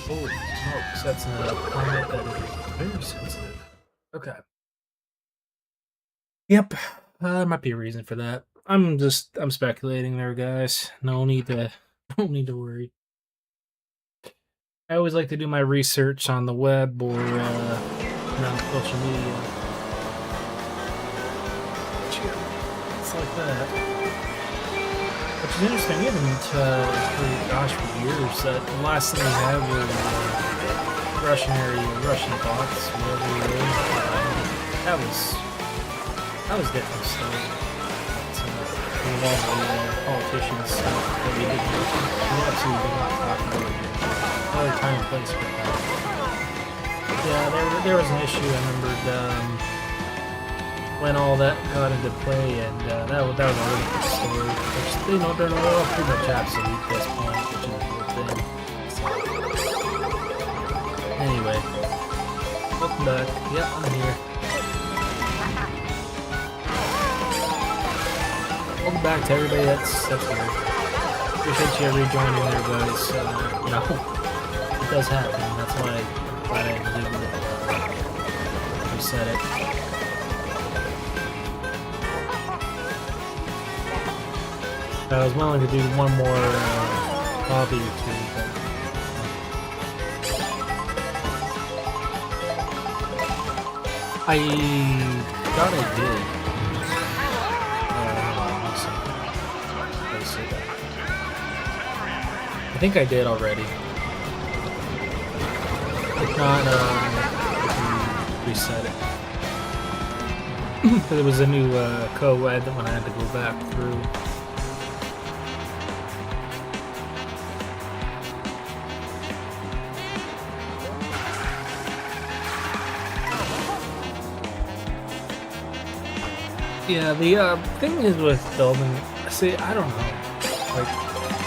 Holy smokes, that's a comment that is very sensitive. Okay. Yep, there might be a reason for that. I'm speculating there, guys. No need to worry. I always like to do my research on the web or on social media. It's like that. Which is interesting. We haven't, for years. The last thing we had was Russian bots, whatever it is. That was different stuff. With all the politicians stuff that we absolutely did not talk about it. Another time and place for that. Yeah, there was an issue. I remembered when all that got into play, and that was a really good story. Which they're all pretty much obsolete at this point, which is a good thing. So, anyway, welcome back. Yeah, I'm here. Welcome back to everybody that's here. Appreciate you rejoining there, guys. You know, it does happen. That's why I believe reset it. I was willing to do one more hobby or two, but I thought I did. Let's see that. I think I did already. If not, reset it. There was a new co-ed that when I had to go back through. Yeah, the thing is with building, see, I don't know. Like,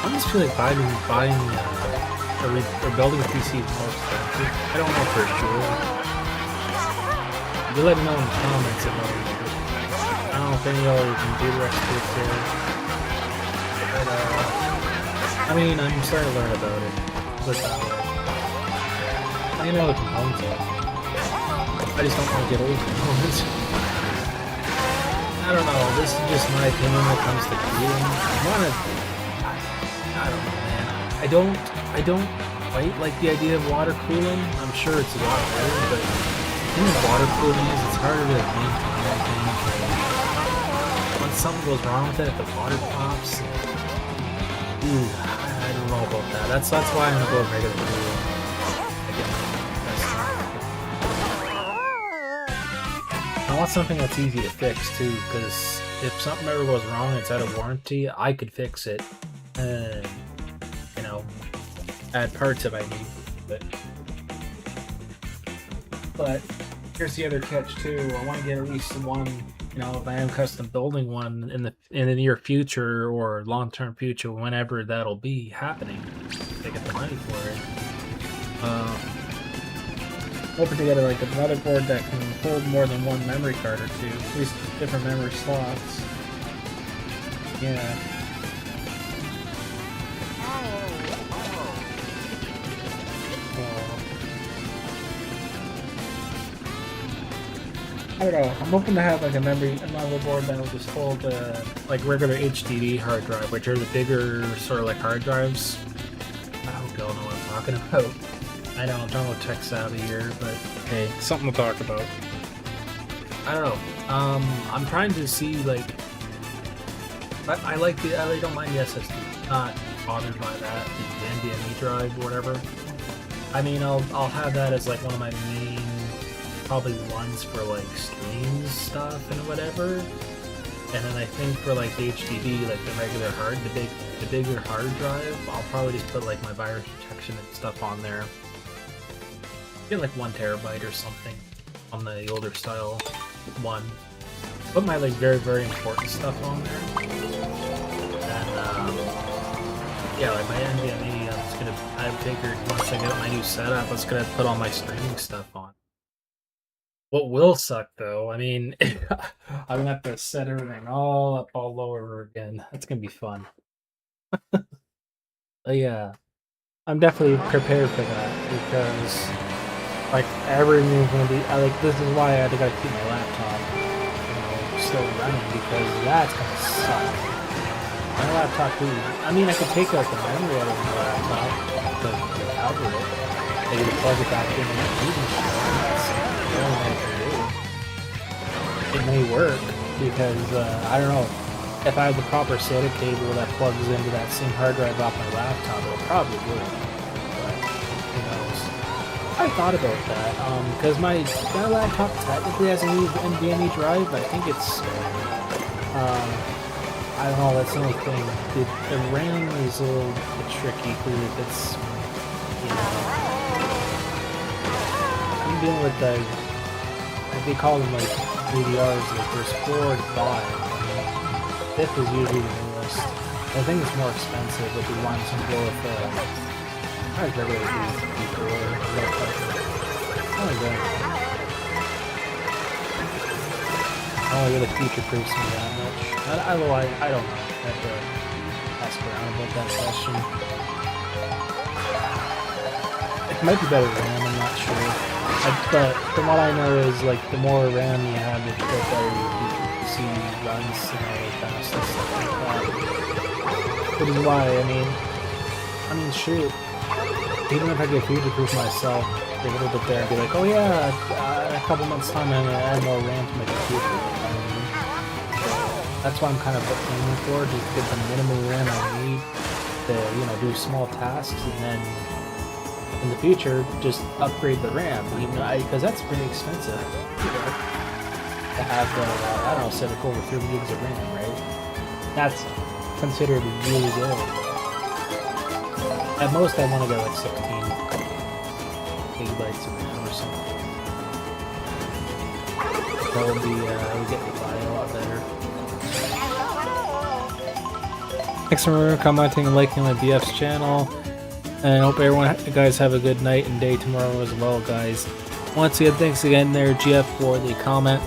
I just feel like buying or building a PC is more expensive. I don't know for sure. You let me know in the comments about it. I don't know if any of y'all are computer experts there. But, I mean, I'm starting to learn about it. Put it that way. I know the components are. I just don't want to get old components. I don't know, this is just my opinion when it comes to cooling. I don't know, man. I don't quite like the idea of water cooling. I'm sure it's a lot better, but the thing with water cooling is it's harder to maintain everything. Once something goes wrong with it, if the water pops, I don't know about that. That's why I'm gonna go regular cooling. I want something that's easy to fix too, because if something ever goes wrong and it's out of warranty, I could fix it and, you know, add parts if I need. But here's the other catch too. I want to get at least one, you know, if I am custom building one in the near future or long-term future, whenever that'll be happening, to get the money for it. Hoping to get like a motherboard that can hold more than one memory card or two, at least different memory slots. Yeah. I don't know. I'm hoping to have like a motherboard that will just hold like regular HDD hard drive, which are the bigger sort of like hard drives. I hope y'all know what I'm talking about. I don't know tech savvy here, but hey, something to talk about. I don't know. I'm trying to see like I don't mind the SSD. Not bothered by that, the NVMe drive or whatever. I mean, I'll have that as like one of my main probably ones for like streams stuff and whatever. And then I think for like the HDD, like the regular the bigger hard drive, I'll probably just put like my virus protection and stuff on there. Get like 1 terabyte or something on the older style one. Put my like very important stuff on there. And yeah, like my NVMe, I figured once I get my new setup, I was gonna put all my streaming stuff on. What will suck though, I mean, I'm gonna have to set everything all up all over again. That's gonna be fun. But yeah, I'm definitely prepared for that because like everything's gonna be. This is why I gotta keep my laptop, still running because that's gonna suck. My laptop, I mean, I could take out the memory out of my laptop, but without it, maybe plug it back in and it may work because I don't know if I have the proper SATA cable that plugs into that same hard drive off my laptop, it'll probably work. But who knows? I thought about that because my laptop technically has a new NVMe drive. I think it's I don't know. That's the only thing. The RAM is a little bit tricky because it's I'm dealing with the. They call them like DDRs, like there's 4 to 5. I mean, 5th is usually the newest. I think it's more expensive if you want some go with regular D4 or I don't really future-proofs me that much. I don't know. I have to ask around about that question. It might be better RAM, I'm not sure. But from what I know is like the more RAM you have, the better your PC runs and all the fast and stuff like that. Which is why, I mean, shoot. Even if I get future-proof myself a little bit there and be like, oh yeah, in a couple months time I'm gonna add more RAM to my computer. You know what I mean? That's what I'm kind of aiming for, just get the minimum RAM I need to, do small tasks and then in the future, just upgrade the RAM, because that's pretty expensive, to have, I don't know, set it over 30 gigs of RAM, right? That's considered really good. At most, I want to go like 16 gigabytes of RAM or something. That would get me by a lot better. Thanks for commenting and liking my BF's channel. And I hope you guys have a good night and day tomorrow as well, guys. Once again, thanks again there, GF, for the comment.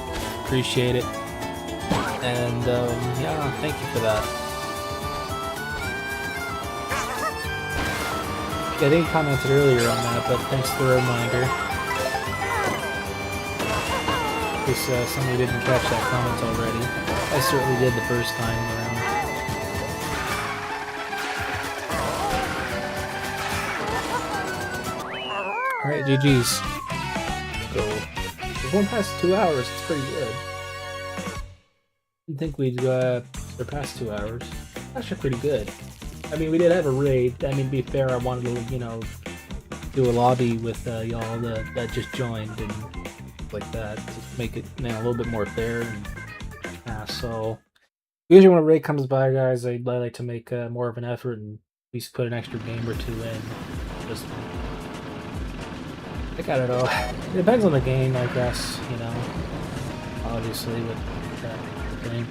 Appreciate it. And, yeah, thank you for that. Yeah, I think you commented earlier on that, but thanks for the reminder. In case somebody didn't catch that comment already. I certainly did the first time around. Alright, GG's. Go. We're going past 2 hours, it's pretty good. Didn't think we'd surpass 2 hours. Actually pretty good. I mean, we did have a raid. I mean, to be fair, I wanted to, do a lobby with y'all that just joined and like that. To make it a little bit more fair. And, so, usually when a raid comes by, guys, I like to make more of an effort and at least put an extra game or two in. Just... I don't know. It depends on the game, I guess, obviously, with that thing.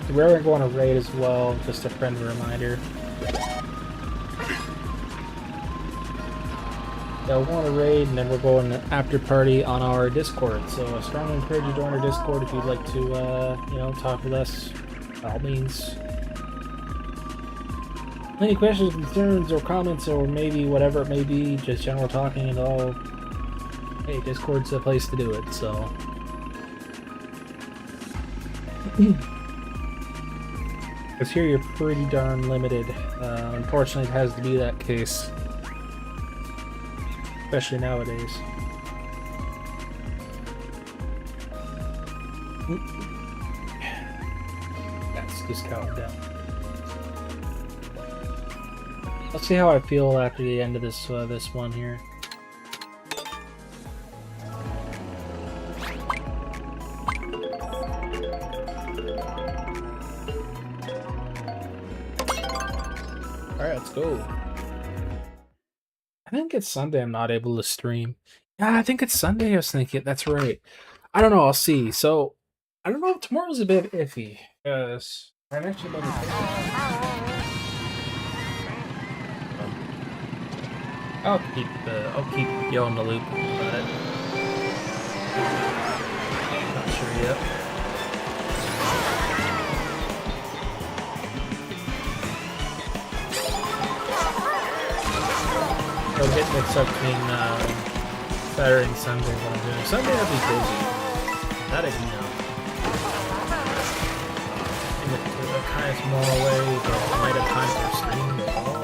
We're going to go on a raid as well, just a friendly reminder. Yeah, we're going to raid, and then we're going to after party on our Discord. So I strongly encourage you to join our Discord if you'd like to, talk with us, by all means. Any questions, concerns, or comments, or maybe whatever it may be, just general talking and all, hey, Discord's the place to do it, so. Because here you're pretty darn limited. Unfortunately, it has to be that case. Especially nowadays. That's just counting down. Let's see how I feel after the end of this this one here. Alright, let's go. I think it's Sunday I'm not able to stream. Yeah, I think it's Sunday I was thinking. That's right. I don't know, I'll see. So, I don't know, tomorrow's a bit iffy. Because I'm actually about to I'll keep you on the loop about it. Not sure yet. I'll get mixed up between Saturday and Sunday what I'm doing. Sunday I'll be busy. That I do know. In a kind of small way, but I might have time for streaming as well.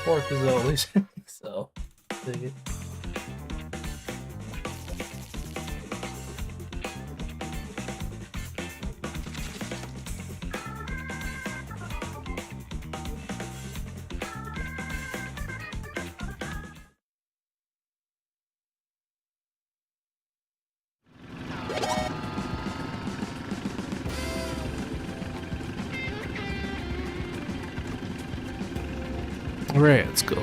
Fourth as always. So, dig it. Alright, let's go.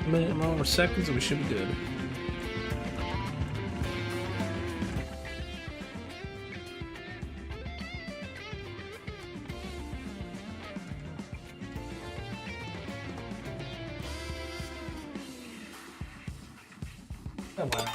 Minute more seconds and we should be good. Oh, wow.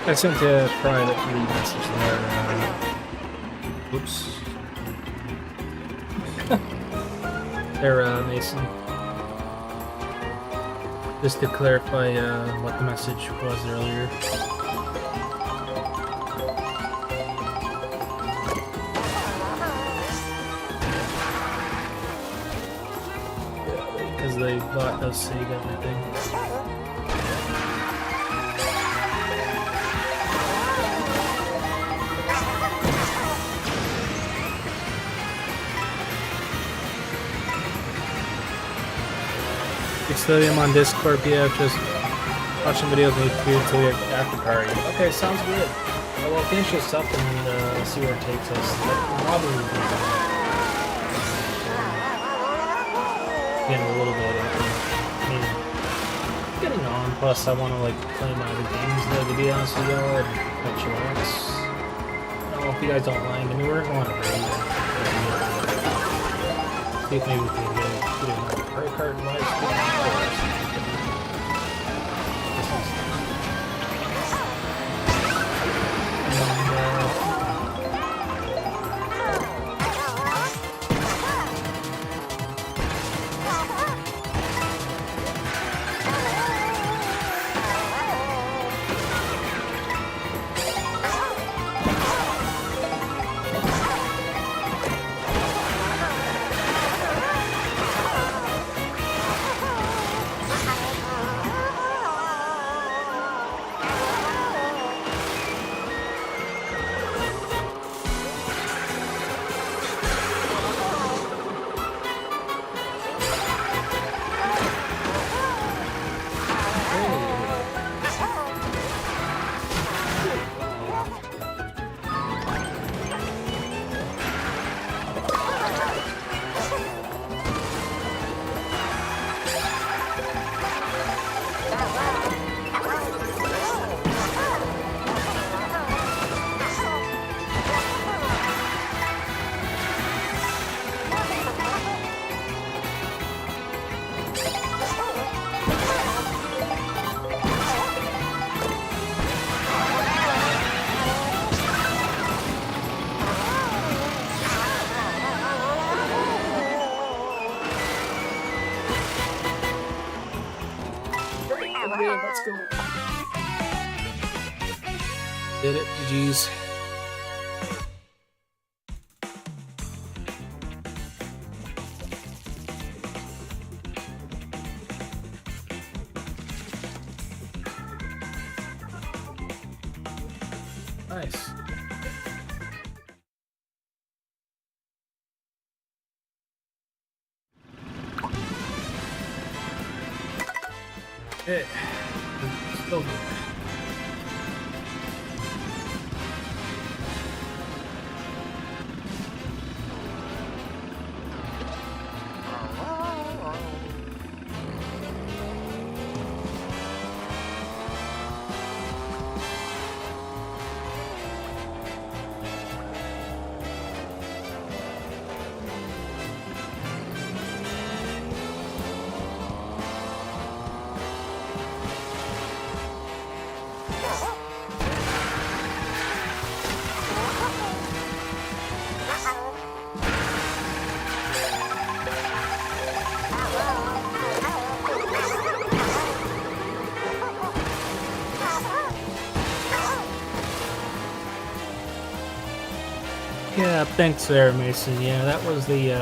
I sent a private message there. Oops. There, Mason. Just to clarify what the message was earlier. Because they bought us save everything. Study on Discord, yeah, just watching videos on YouTube until we have after party. Okay, sounds good. Well, finish this up and see where it takes us. Probably getting a little bit I mean, getting on, plus I want to like play my other games though, to be honest with y'all, and catch you out. I don't know if you guys don't mind. I mean, we're going to raid. See if maybe we can get a Mario Kart live stream. Let's go. Did it, GG's. Nice. Hey, still good. Yeah, thanks there, Mason. Yeah, that was the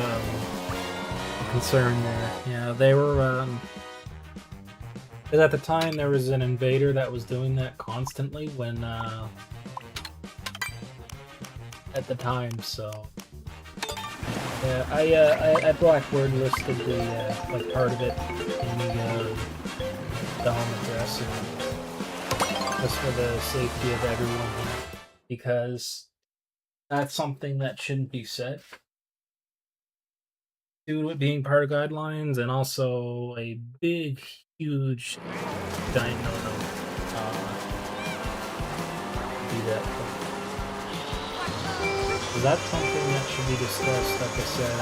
concern there. Yeah, they were, because at the time there was an invader that was doing that constantly when, at the time, so. Yeah, I Blackboard listed the, like, part of it in the home address, and just for the safety of everyone here, because that's something that shouldn't be said due to it being part of guidelines, and also a big, huge giant no-no. Do that. So that's something that should be discussed, like I said.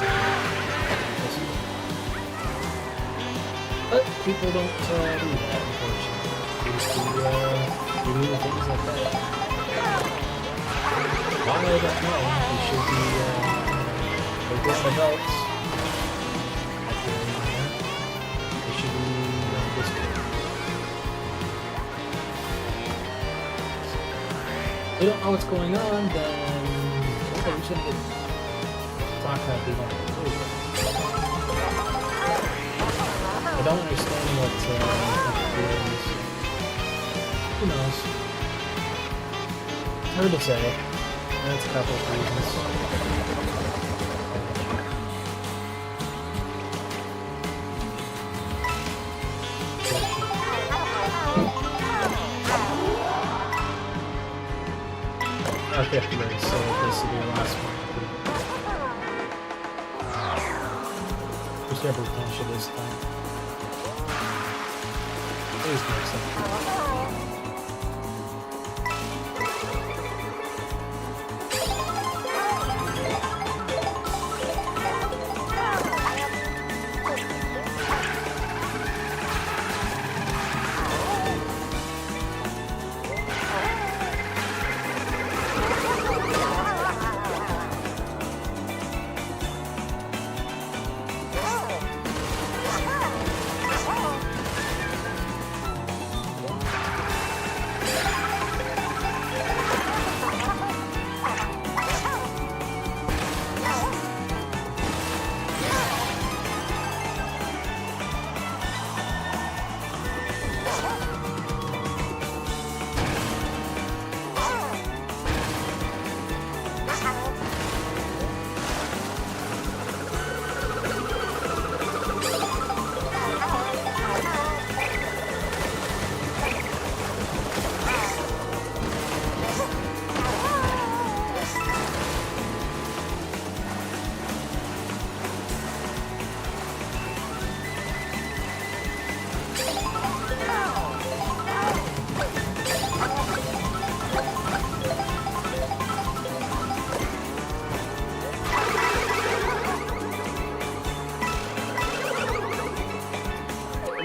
But people don't do that, unfortunately. They just do things like that. Why, I don't know. They should be, they're grown adults. They should be, we don't know what's going on, then okay, we shouldn't get talk about being on the food. I don't understand what is. Who knows? It's hard to say. That's a couple of reasons. Okay, so this will be the last one. Just never finish it this time. Please make something.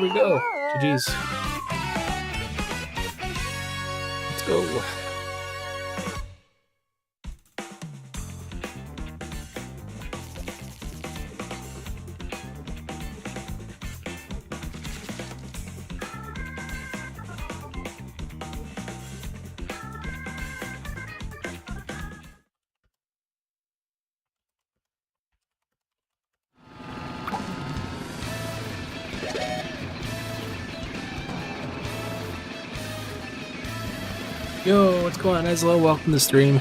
We go. GG's. Let's go. Yo, what's going on, Eslo? Welcome to the stream.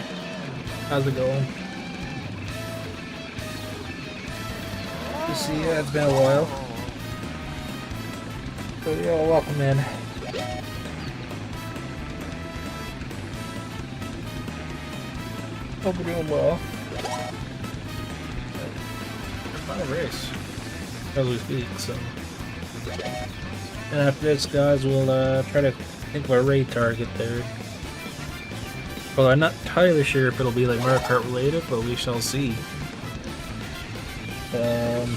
How's it going? Good to see you. It's been a while. So, yo, welcome in. Hope we're doing well. Final race, as we speak. So, and after this, guys, we'll try to think of a raid target there. Well, I'm not entirely sure if it'll be like Mario Kart related, but we shall see. I'm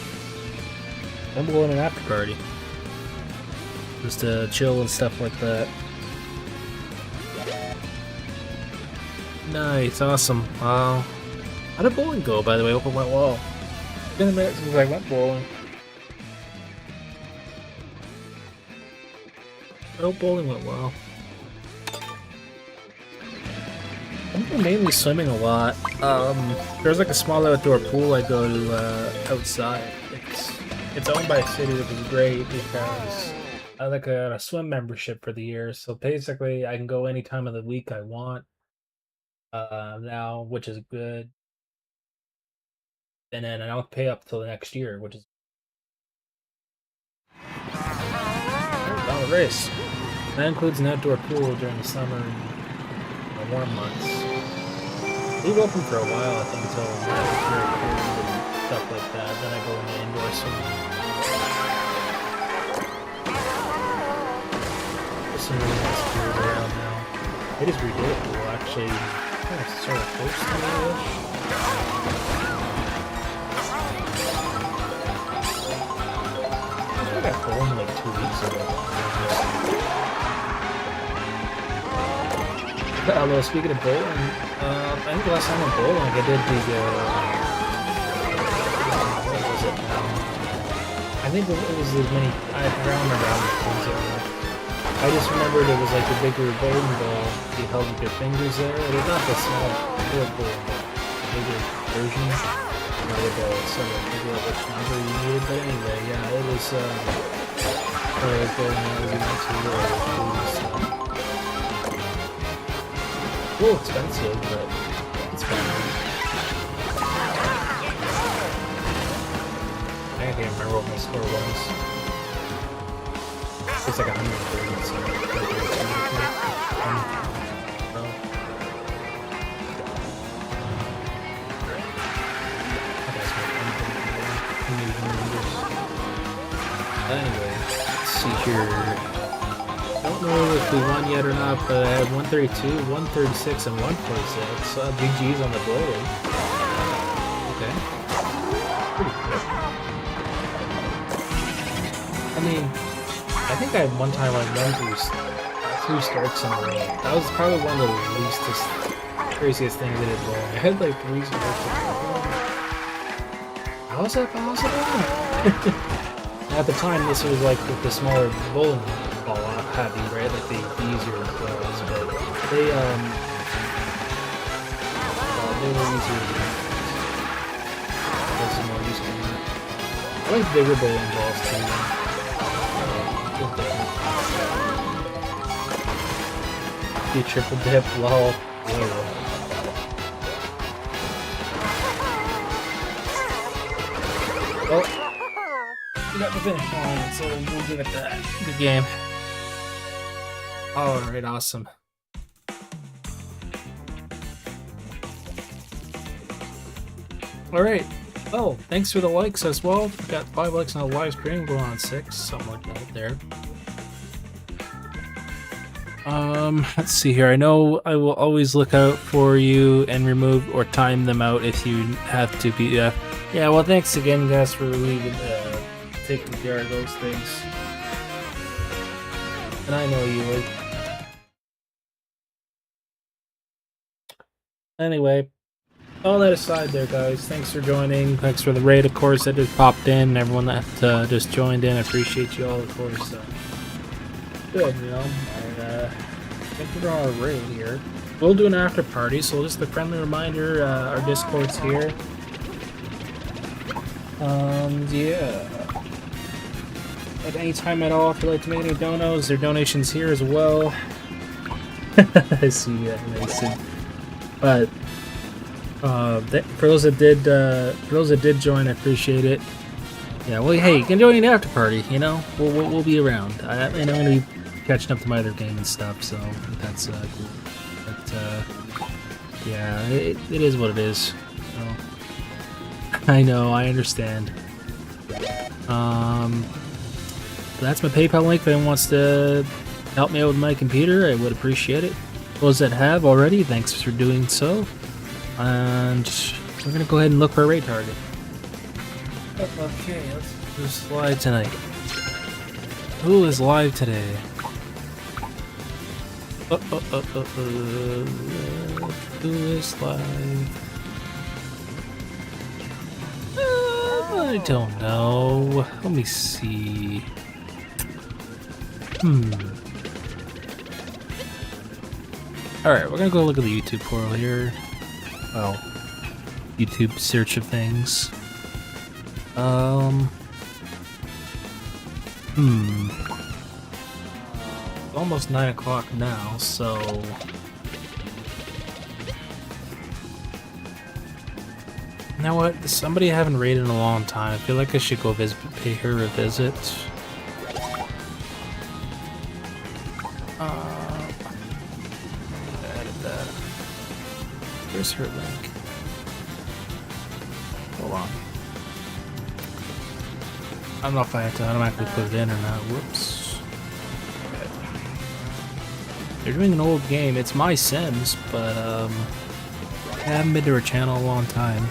going an after party. Just to chill and stuff like that. Nice, awesome. Wow. How did bowling go, by the way? Hope it went well. It's been a minute since I went bowling. I hope bowling went well. I'm mainly swimming a lot. There's like a small outdoor pool I go to outside. It's owned by a city, which is great because I like a swim membership for the year. So basically, I can go any time of the week I want now, which is good. And then I don't pay up till the next year, which is on the race. That includes an outdoor pool during the summer and the warm months. Leave open for a while, I think, until it's very cold and stuff like that. Then I go in the indoor swimming. There's some really nice pools around now. It is redid a pool, actually. Kind of sort of close to me-ish. I got bowling like 2 weeks ago. Although speaking of bowling, I think the last time I went bowling, I did the what was it now? I think it was as many. I don't remember how many things it was. I just remembered it was like a bigger bowling ball you held with your fingers there. It was not the small little bowling ball, the bigger version. Might have sort of figure out which number you needed, but anyway, yeah, it was one of the bowling alleys we went to a little expensive, but it's fun. I can't remember what my score was. It's like 130, so anyway, let's see here. I don't know if we won yet or not, but I had 132, 136, and 146. GG's on the board. Okay. Pretty good. I mean, I think I had one time I won through 3 starts in a row. That was probably one of the least craziest things I did wrong. I had like 3 starts in a row. How is that possible? At the time, this was like with the smaller bowling ball having, right? Like the easier balls, but they were easier to use. That's more used to that. I like bigger bowling balls too. You triple dip, lol. Well, we got the finish line, so we'll give it that. Good game. Alright, awesome. Alright. Oh, thanks for the likes as well. We got 5 likes on the live stream, going on 6, something like that there. Let's see here. I know I will always look out for you and remove or time them out if you have to be. Yeah, well, thanks again, guys, for taking care of those things. And I know you would. Anyway, all that aside there, guys, thanks for joining. Thanks for the raid, of course, that just popped in. Everyone that just joined in, I appreciate you all, of course. Good, you know. I think we're on a raid here. We'll do an after party, so just a friendly reminder, our Discord's here. Yeah. At any time at all, if you'd like to make any donos, there are donations here as well. I see that, Mason. But for those that did join, I appreciate it. Yeah, well, hey, you can join the after party. You know, we'll be around. And I'm gonna be catching up to my other game and stuff, so that's cool. But yeah, it is what it is. So, I know, I understand. That's my PayPal link. If anyone wants to help me out with my computer, I would appreciate it. Those that have already, thanks for doing so. And we're gonna go ahead and look for a raid target. Okay, let's do this live tonight. Who is live today? Who is live? I don't know. Let me see. Alright, we're gonna go look at the YouTube portal here. Well, YouTube search of things. Almost 9 o'clock now, so you know what? Somebody I haven't raided in a long time. I feel like I should go pay her a visit. Edit that. Where's her link? Hold on. I don't know if I have to automatically put it in or not. Whoops. They're doing an old game. It's My Sims, but I haven't been to her channel in a long time.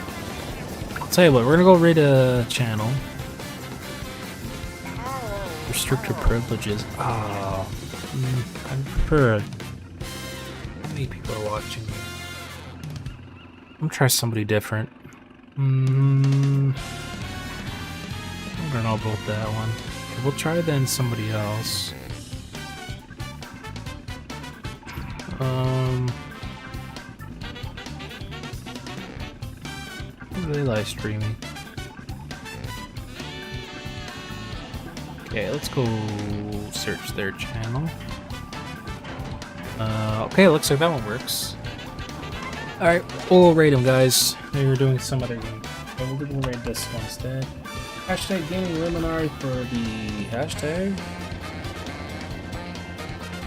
I'll tell you what, we're gonna go raid a channel. Restrict her privileges. Oh, I prefer. How many people are watching? I'm gonna try somebody different. I don't know about that one. Okay, we'll try then somebody else. What are they live streaming? Okay, let's go search their channel. Okay, looks like that one works. Alright, we'll raid them, guys. Maybe we're doing some other game. Okay, we'll raid this one instead. Hashtag gaming Luminary for the hashtag.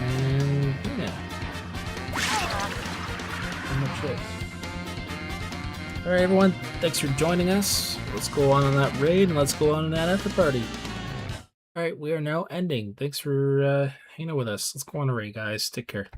And yeah. Pretty much it. Alright, everyone. Thanks for joining us. Let's go on that raid and let's go on that after party. Alright, we are now ending. Thanks for hanging out with us. Let's go on a raid, guys. Take care.